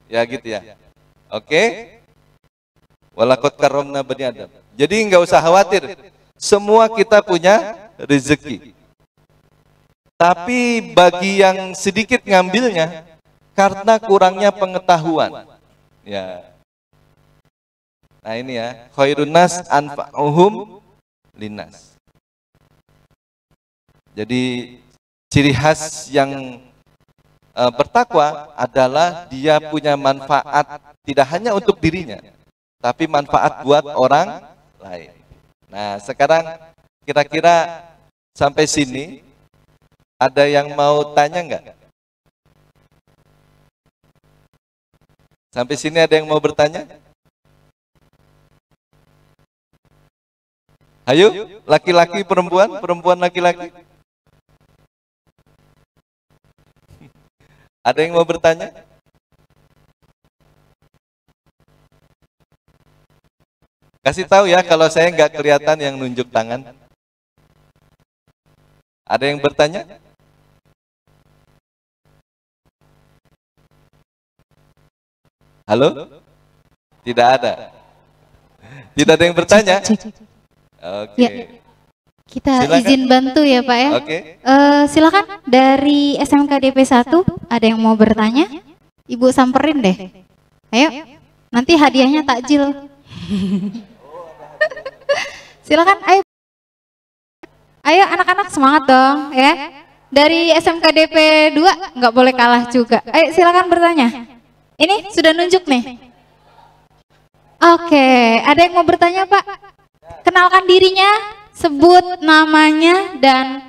Speaker 7: ya gitu ya. Oke, walaqad karramna bani Adam. Jadi nggak usah khawatir, semua kita punya rezeki. Tapi bagi yang sedikit ngambilnya karena kurangnya pengetahuan, ya. Nah ini ya, khairun nas anfa'uhum linas. Jadi ciri khas yang bertakwa adalah dia punya manfaat tidak hanya untuk dirinya, tapi manfaat buat orang lain. Nah sekarang kira-kira sampai sini ada yang mau tanya nggak? Sampai sini ada yang mau bertanya? Ayo, laki-laki, perempuan, perempuan, laki-laki. Ada yang mau bertanya? Kasih tahu ya kalau saya nggak kelihatan yang nunjuk tangan. Ada yang bertanya? Halo? Tidak ada. Tidak ada yang bertanya? Oke.
Speaker 6: Ya, kita
Speaker 7: Silakan.
Speaker 6: izin bantu ya Pak ya.
Speaker 7: Oke.
Speaker 6: Silakan dari SMK DP 1 ada yang mau bertanya? Ibu samperin deh. Ayo, nanti hadiahnya takjil. Silakan, ayo. Ayo anak-anak semangat dong ya. Dari SMK DP 2 nggak boleh kalah juga. Ayo silakan bertanya. Ini sudah nunjuk nih. Oke, ada yang mau bertanya Pak? Kenalkan dirinya, sebut namanya dan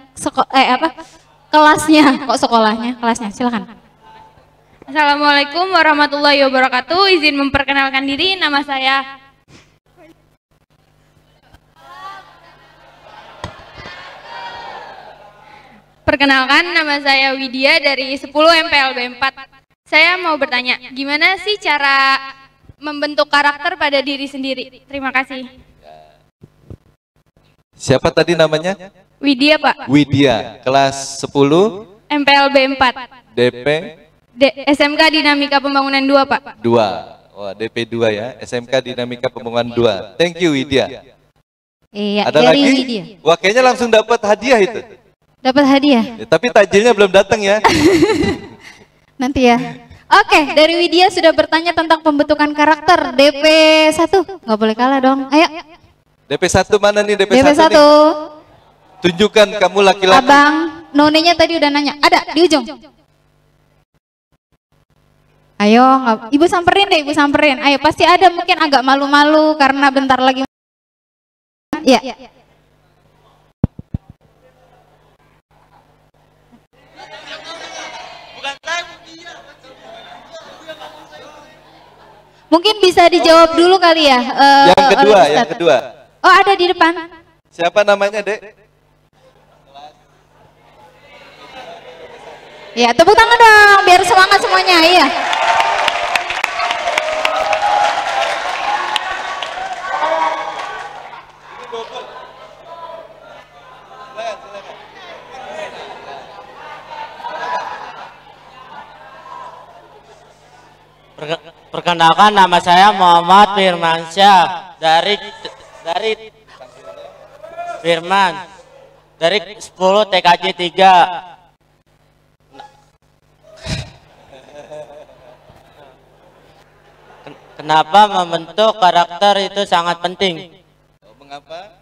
Speaker 6: kelasnya, kok sekolahnya, kelasnya, silakan.
Speaker 3: Assalamualaikum warahmatullahi wabarakatuh. Izin memperkenalkan diri, nama saya Widya dari 10 MPLB 4. Saya mau bertanya, gimana sih cara membentuk karakter pada diri sendiri? Terima kasih.
Speaker 7: Siapa tadi namanya?
Speaker 3: Widya Pak.
Speaker 7: Widya, kelas 10
Speaker 3: MPLB 4.
Speaker 7: DP
Speaker 3: SMK Dinamika Pembangunan 2 Pak.
Speaker 7: 2. Wah, DP 2 ya. SMK Dinamika Pembangunan 2. Thank you Widya.
Speaker 6: Iya,
Speaker 7: Ada
Speaker 6: dari
Speaker 7: lagi?
Speaker 6: Widya.
Speaker 7: Wah, kayaknya langsung dapat hadiah itu.
Speaker 6: Dapat hadiah.
Speaker 7: Ya, tapi takjilnya belum datang ya.
Speaker 6: Nanti ya. Oke, dari Widya sudah bertanya tentang pembentukan karakter DP 1. Nggak boleh kalah dong. Ayo.
Speaker 7: DP 1 mana nih? DP 1
Speaker 6: DP 1.
Speaker 7: nih. Tunjukkan kamu laki-laki.
Speaker 6: Abang nonenya tadi udah nanya. Ada di ujung. Ayo, ibu samperin deh, ibu samperin. Ayo, pasti ada mungkin agak malu-malu karena bentar lagi. Iya. Mungkin bisa dijawab dulu kali ya.
Speaker 7: Yang kedua.
Speaker 6: Oh, ada di depan.
Speaker 7: Siapa namanya, Dek?
Speaker 6: Ya, tepuk tangan dong biar semangat semuanya. Iya.
Speaker 8: Perkenalkan, nama saya Muhammad Firmansyah. dari Firman dari 10 TKJ 3. Kenapa membentuk karakter itu sangat penting?
Speaker 7: Mengapa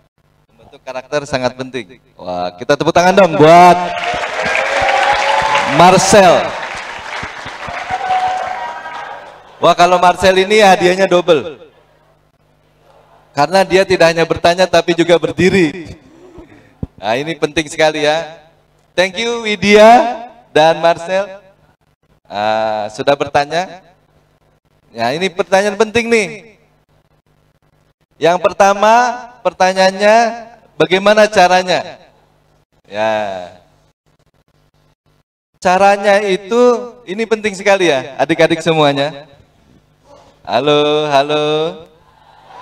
Speaker 7: membentuk karakter sangat penting? Wah, kita tepuk tangan dong buat Marcel. Wah, kalau Marcel ini hadiahnya double. Karena dia tidak hanya bertanya tapi juga berdiri. Nah, ini penting sekali ya. Thank you Widya dan Marcel. Sudah bertanya. Ya, ini pertanyaan penting nih. Yang pertama, pertanyaannya bagaimana caranya? Ya. Caranya itu ini penting sekali ya, adik-adik semuanya. Halo, halo.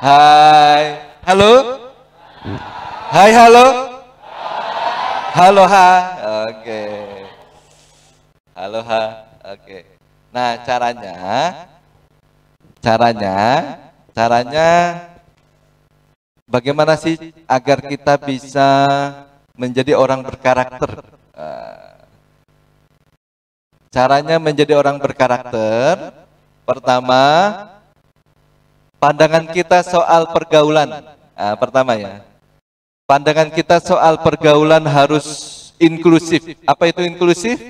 Speaker 7: Hai. Halo? Hai, halo? Halo, ha. Oke. Halo, ha. Oke. Nah, caranya bagaimana sih agar kita bisa menjadi orang berkarakter? Caranya menjadi orang berkarakter, pertama, pandangan kita soal pergaulan. Pertama ya, pandangan kita soal pergaulan harus inklusif. Apa itu inklusif?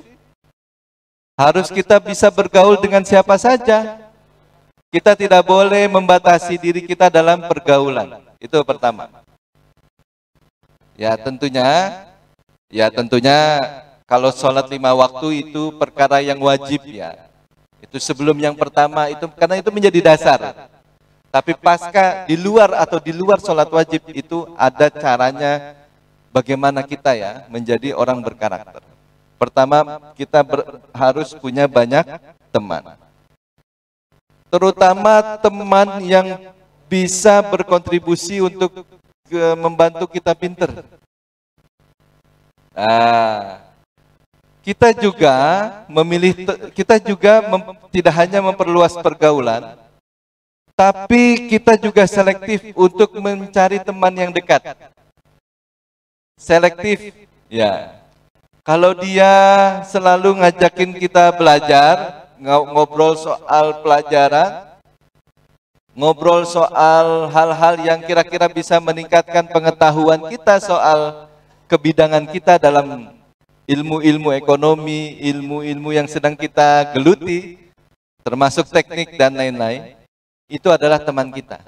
Speaker 7: Harus kita bisa bergaul dengan siapa saja. Kita tidak boleh membatasi diri kita dalam pergaulan. Itu pertama. Ya tentunya kalau sholat 5 waktu itu perkara yang wajib ya. Itu sebelum yang pertama itu karena itu menjadi dasar. Tapi pasca di luar sholat wajib itu ada caranya bagaimana kita ya menjadi orang berkarakter. Pertama kita harus punya banyak teman. Terutama teman yang bisa berkontribusi untuk membantu kita pinter. Kita juga tidak hanya memperluas pergaulan, tapi kita juga selektif untuk mencari teman yang dekat. Selektif, ya. Kalau dia selalu ngajakin kita belajar, ngobrol soal pelajaran, ngobrol soal hal-hal yang kira-kira bisa meningkatkan pengetahuan kita soal kebidangan kita dalam ilmu-ilmu ekonomi, ilmu-ilmu yang sedang kita geluti, termasuk teknik dan lain-lain, itu adalah teman kita.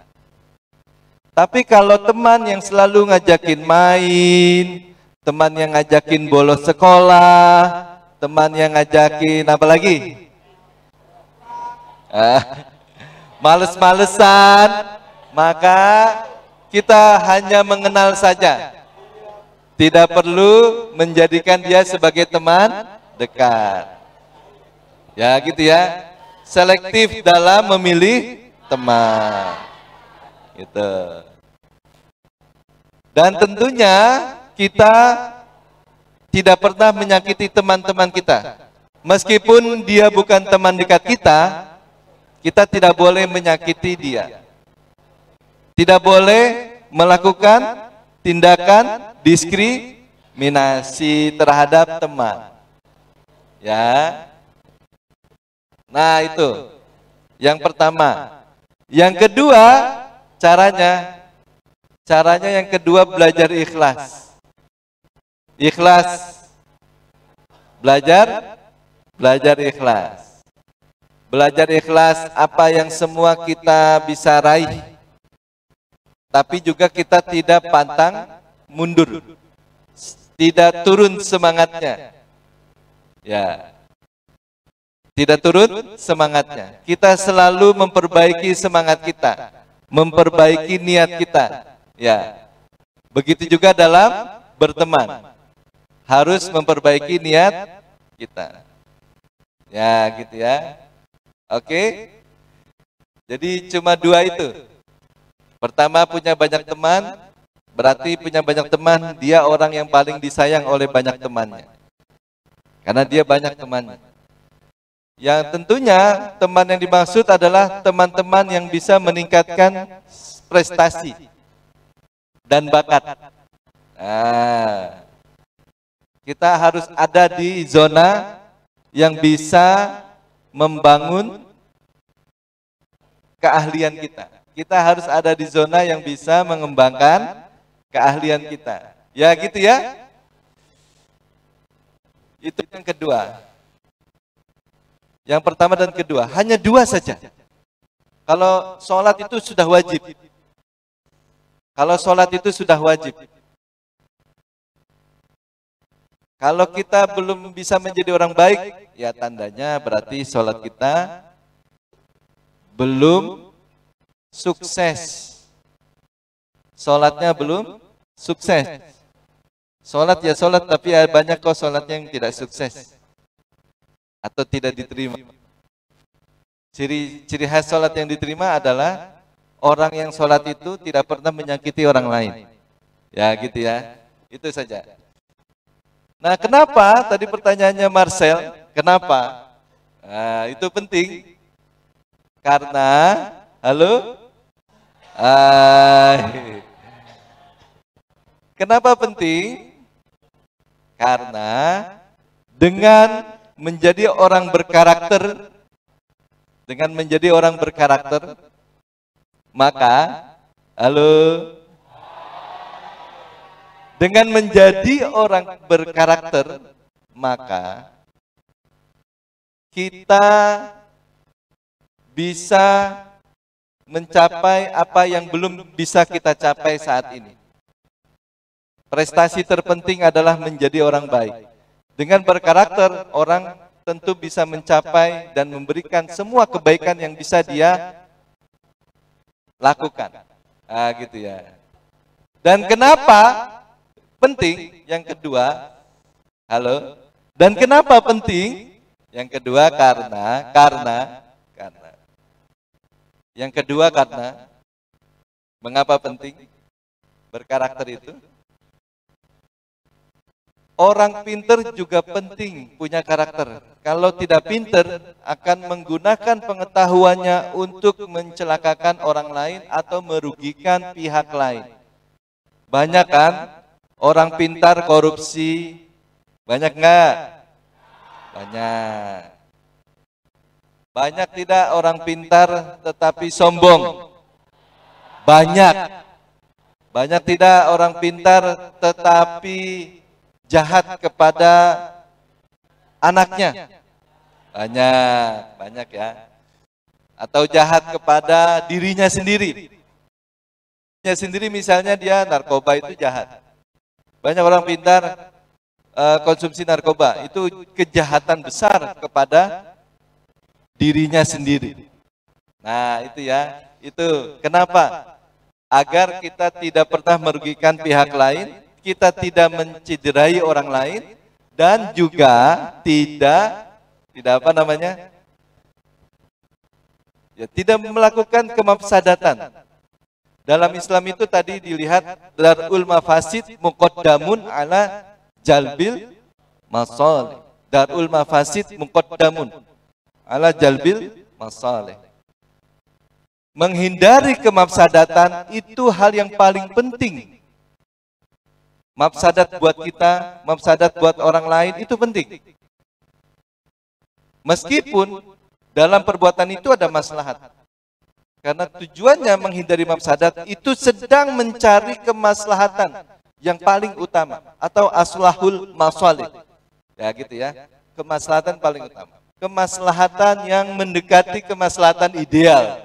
Speaker 7: Tapi kalau teman yang selalu ngajakin main, teman yang ngajakin bolos sekolah, teman yang ngajakin apa lagi? Males-malesan, maka kita hanya mengenal saja. Tidak perlu menjadikan dia sebagai teman dekat. Ya gitu ya. Selektif dalam memilih teman. Gitu. Dan tentunya kita tidak pernah menyakiti teman-teman kita. Meskipun dia bukan teman dekat kita, kita tidak boleh menyakiti dia. Tidak boleh melakukan tindakan diskriminasi terhadap teman. Ya. Nah, itu. Yang pertama. Yang kedua, caranya yang kedua belajar ikhlas. Ikhlas. Belajar ikhlas. Belajar ikhlas apa yang semua kita bisa raih. Tapi juga kita tidak pantang mundur. Tidak turun semangatnya. Ya. Tidak turun semangatnya. Kita selalu memperbaiki semangat kita. Memperbaiki niat kita. Ya. Begitu juga dalam berteman. Harus memperbaiki niat kita. Ya, gitu ya. Oke, jadi cuma dua itu. Pertama punya banyak teman, berarti punya banyak teman, dia orang yang paling disayang oleh banyak temannya. Karena dia banyak temannya. Yang tentunya teman yang dimaksud adalah teman-teman yang bisa meningkatkan prestasi dan bakat. Nah, kita harus ada di zona yang bisa membangun keahlian kita. Kita harus ada di zona yang bisa mengembangkan keahlian kita. Ya gitu ya. Itu yang kedua. Yang pertama dan kedua, hanya dua saja. Kalau sholat itu sudah wajib. Kalau sholat itu sudah wajib. Kalau kita belum bisa menjadi orang baik, ya tandanya berarti sholat kita belum sukses. Sholatnya belum sukses. Sholat ya sholat, tapi banyak kok sholatnya yang tidak sukses atau tidak diterima. Ciri khas sholat yang diterima adalah orang yang sholat itu tidak pernah menyakiti orang lain. Ya gitu ya, itu saja. Nah kenapa, tadi pertanyaannya Marcel, kenapa? Nah, itu penting. Karena, halo? Kenapa penting? Karena dengan menjadi orang berkarakter, maka, halo? Dengan menjadi orang berkarakter, maka kita bisa mencapai apa yang belum bisa kita capai saat ini. Prestasi terpenting adalah menjadi orang baik. Dengan berkarakter, orang tentu bisa mencapai dan memberikan semua kebaikan yang bisa dia lakukan. Ah, gitu ya. Dan kenapa penting? Yang kedua, halo. Dan kenapa penting? Yang kedua karena. Yang kedua karena. Mengapa penting berkarakter itu? Orang pinter juga penting punya karakter. Kalau tidak pinter, akan menggunakan pengetahuannya untuk mencelakakan orang lain atau merugikan pihak lain. Banyak kan orang pintar korupsi? Banyak nggak? Banyak. Banyak tidak orang pintar tetapi sombong? Banyak. Banyak tidak orang pintar tetapi jahat kepada anaknya? Banyak ya. Atau jahat kepada dirinya sendiri. Dirinya sendiri misalnya dia narkoba itu jahat. Banyak orang pintar konsumsi narkoba, itu kejahatan besar kepada dirinya sendiri. Nah itu ya, itu kenapa? Agar kita tidak pernah merugikan pihak lain, kita tidak mencederai orang lain, dan juga tidak apa namanya? Ya, tidak melakukan kemafsadatan. Dalam Islam itu tadi dilihat darul mafasid muqaddamun ala jalbil masalih. Darul mafasid muqaddamun ala jalbil masalih. Menghindari kemafsadatan itu hal yang paling penting. Mafsadat buat kita, mafsadat buat orang lain itu penting. Meskipun dalam perbuatan itu ada maslahat. Karena tujuannya menghindari mafsadat itu sedang mencari kemaslahatan yang paling utama atau aslahul masalih. Ya gitu ya. Kemaslahatan paling utama. Kemaslahatan yang mendekati kemaslahatan ideal.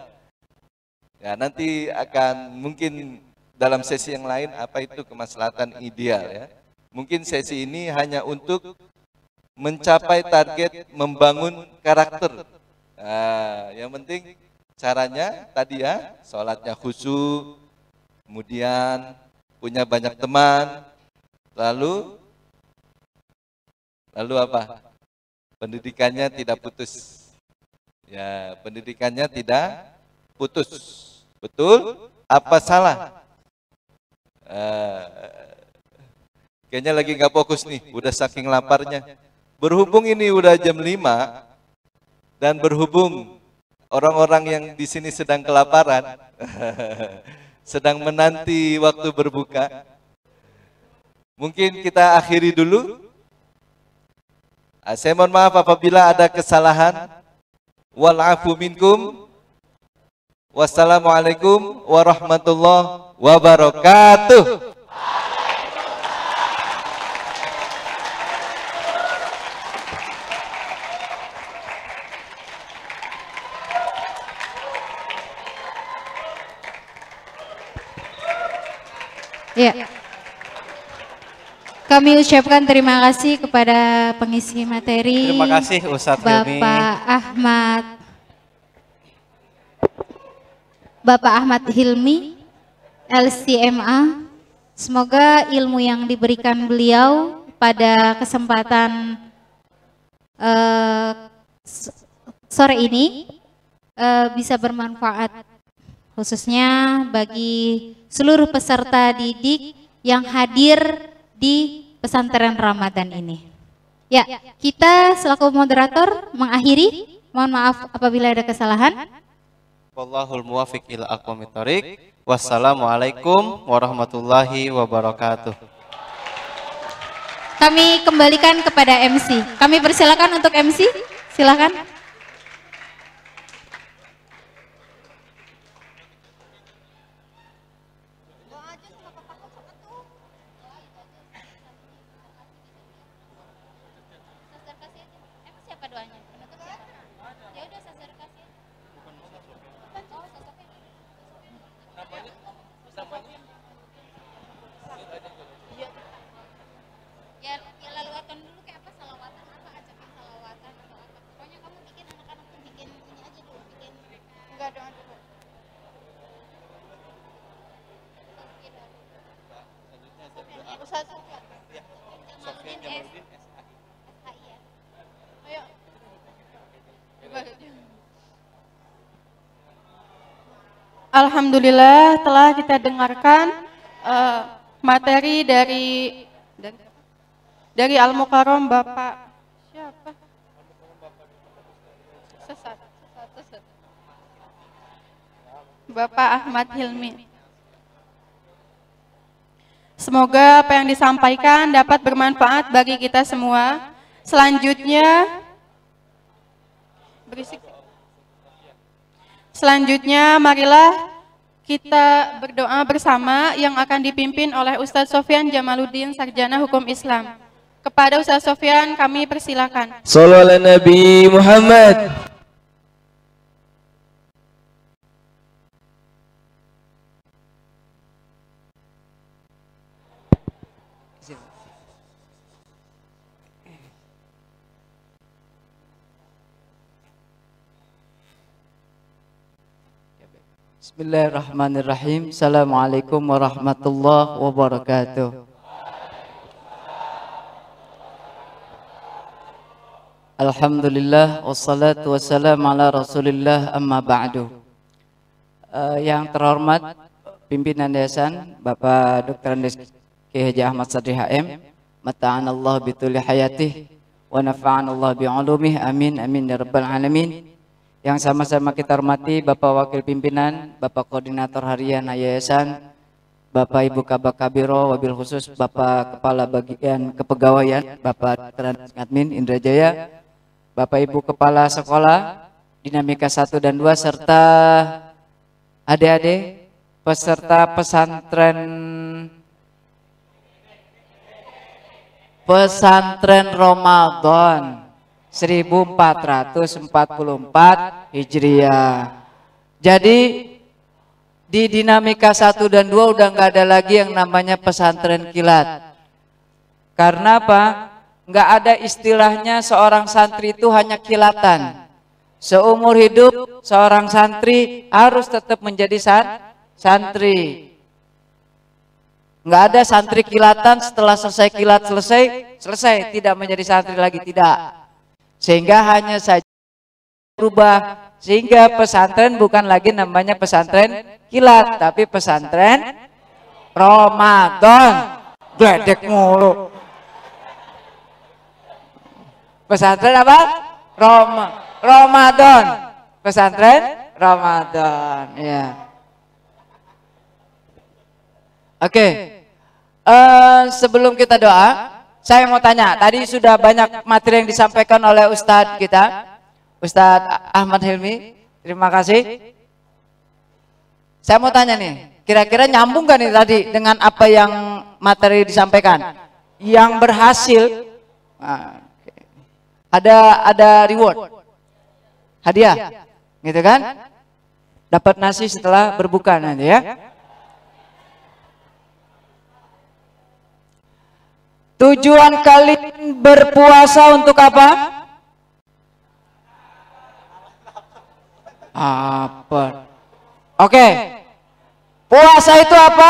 Speaker 7: Ya, nanti akan mungkin dalam sesi yang lain apa itu kemaslahatan ideal ya. Mungkin sesi ini hanya untuk mencapai target membangun karakter. Nah, yang penting caranya tadi ya, sholatnya khusyuk, kemudian punya banyak teman, lalu apa? Pendidikannya tidak putus. Ya, pendidikannya tidak putus. Betul? Apa salah? Kayaknya lagi nggak fokus nih, udah saking laparnya. Berhubung ini udah jam 5 dan berhubung orang-orang yang di sini sedang kelaparan, sedang menanti waktu berbuka. Mungkin kita akhiri dulu. Saya mohon maaf apabila ada kesalahan. Wal-afu minkum. Wassalamualaikum warahmatullahi wabarakatuh.
Speaker 6: Ya. Kami ucapkan terima kasih kepada pengisi materi.
Speaker 2: Terima kasih Ustadz Hilmi.
Speaker 6: Bapak Ahmad Hilmi, LCMA. Semoga ilmu yang diberikan beliau pada kesempatan sore ini bisa bermanfaat, khususnya bagi seluruh peserta didik yang hadir di pesantren Ramadan ini. Ya, kita selaku moderator mengakhiri. Mohon maaf apabila ada kesalahan.
Speaker 2: Wallahul muwafiq ila aqwamit thoriq. Wassalamualaikum warahmatullahi wabarakatuh.
Speaker 6: Kami kembalikan kepada MC. Kami persilakan untuk MC. Silakan.
Speaker 5: Alhamdulillah telah kita dengarkan materi dari Al-Mukarram Bapak siapa? Sesat. Bapak Ahmad Hilmi. Semoga apa yang disampaikan dapat bermanfaat bagi kita semua. Selanjutnya marilah kita berdoa bersama yang akan dipimpin oleh Ustadz Sofyan Jamaluddin, Sarjana Hukum Islam. Kepada Ustadz Sofyan kami persilakan.
Speaker 4: Shallallahu ala Nabi Muhammad.
Speaker 9: Bismillahirrahmanirrahim. Assalamualaikum warahmatullahi wabarakatuh. Alhamdulillah wassalatu wassalamu ala Rasulillah amma ba'du. Yang terhormat pimpinan yayasan Bapak Dr. Andes Kiai Haji Ahmad Sadri HM, mata'anallah bituli hayatih wa nafa'anallah bi'ulumih, amin amin ya rabbal alamin. Yang sama-sama kita hormati Bapak Wakil Pimpinan, Bapak Koordinator Harian Yayasan, Bapak Ibu Kabak Kabiro, wabil khusus Bapak Kepala Bagian Kepegawaian, Bapak Dr. Admin Indrajaya, Bapak Ibu Kepala Sekolah, Dinamika 1 dan 2, serta adik-adik peserta pesantren Ramadan 1444 Hijriah. Jadi di Dinamika 1 dan 2 udah nggak ada lagi yang namanya pesantren kilat. Karena apa? Nggak ada istilahnya seorang santri itu hanya kilatan. Seumur hidup seorang santri harus tetap menjadi santri. Nggak ada santri kilatan setelah selesai kilat selesai tidak menjadi santri lagi, tidak. Sehingga hanya saja berubah, sehingga pesantren bukan lagi namanya pesantren kilat, tapi pesantren Ramadan. Gledek mulu. Pesantren apa? Ramadan. Pesantren Ramadan, ya. Oke. Sebelum kita doa, saya mau tanya. Tadi sudah banyak materi yang disampaikan oleh Ustadz kita, Ustadz Ahmad Hilmi. Terima kasih. Saya mau tanya nih, kira-kira nyambung gak nih tadi dengan apa yang materi disampaikan? Yang berhasil, ada reward, hadiah, gitu kan? Dapat nasi setelah berbuka nanti ya. Tujuan kalian berpuasa untuk apa? Apa? Oke. Puasa itu apa?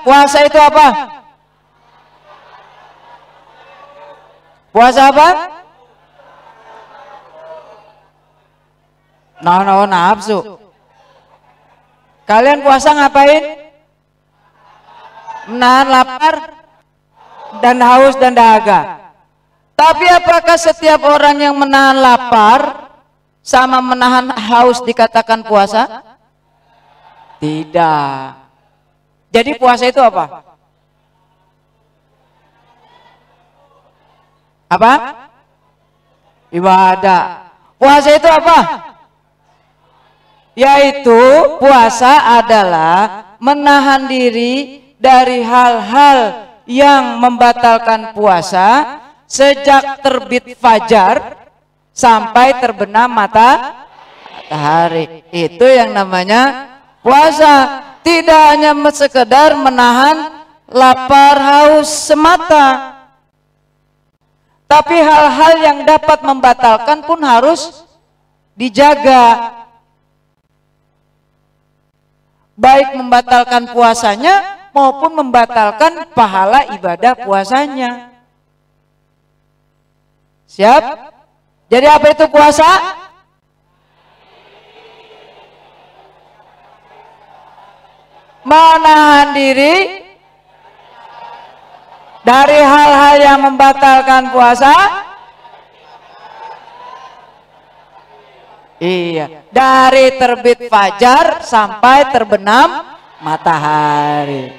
Speaker 9: Puasa itu apa? Puasa apa? Nafsu. Kalian puasa ngapain? Menahan lapar dan haus dan dahaga. Tapi apakah setiap orang yang menahan lapar sama menahan haus dikatakan puasa? Tidak. Jadi puasa itu apa? Apa? Ibadah. Puasa itu apa? Yaitu puasa adalah menahan diri dari hal-hal yang membatalkan puasa sejak terbit fajar sampai terbenam matahari. Itu yang namanya puasa. Tidak hanya sekedar menahan lapar haus semata, tapi hal-hal yang dapat membatalkan pun harus dijaga. Baik membatalkan puasanya maupun membatalkan pahala ibadah puasanya. Siap? Jadi apa itu puasa? Menahan diri dari hal-hal yang membatalkan puasa. Iya, dari terbit fajar sampai terbenam matahari.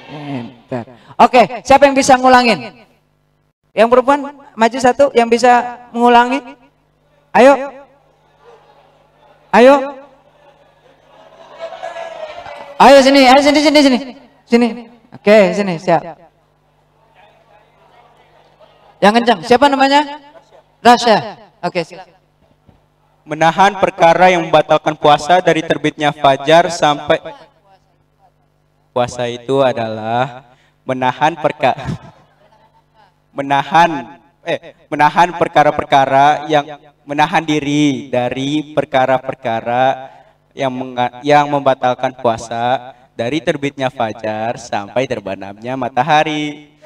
Speaker 9: Oke, siapa yang bisa ngulangin? Yang perempuan maju satu, yang bisa mengulangi. Ayo. Ayo sini. Sini. Oke, sini, siap. Yang kencang, siapa namanya? Rasya. Oke, siap.
Speaker 10: Menahan perkara yang membatalkan puasa dari terbitnya fajar sampai puasa itu adalah menahan perkara-perkara yang menahan diri dari perkara-perkara yang membatalkan puasa dari terbitnya fajar sampai terbenamnya matahari.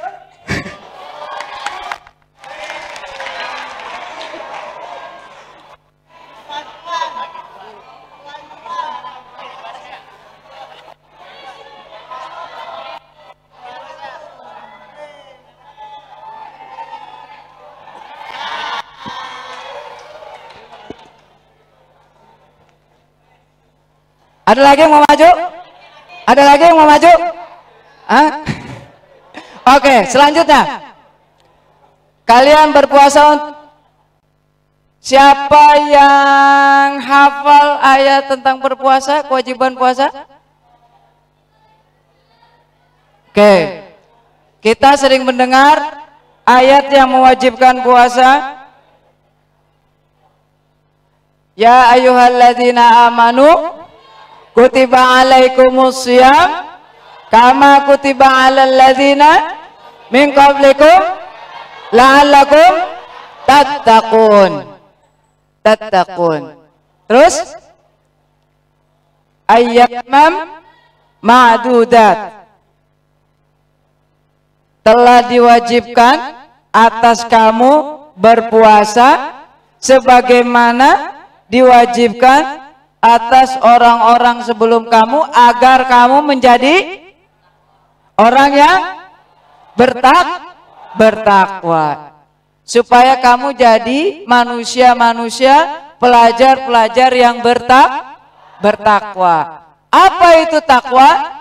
Speaker 9: Ada lagi yang mau maju? Ada lagi yang mau maju? Oke, selanjutnya. Kalian berpuasa. Siapa yang hafal ayat tentang berpuasa, kewajiban puasa? Oke. Kita sering mendengar ayat yang mewajibkan puasa. Ya ayyuhalladzina amanu kutiba alaikumus shiyam kama kutiba alal ladzina min qablikum la'allakum tattaqun. Terus ayyamam ma'dudat, telah diwajibkan atas kamu berpuasa sebagaimana diwajibkan atas orang-orang sebelum kamu, agar kamu menjadi orang yang bertakwa, supaya kamu jadi manusia-manusia, pelajar-pelajar yang bertakwa. Apa itu takwa?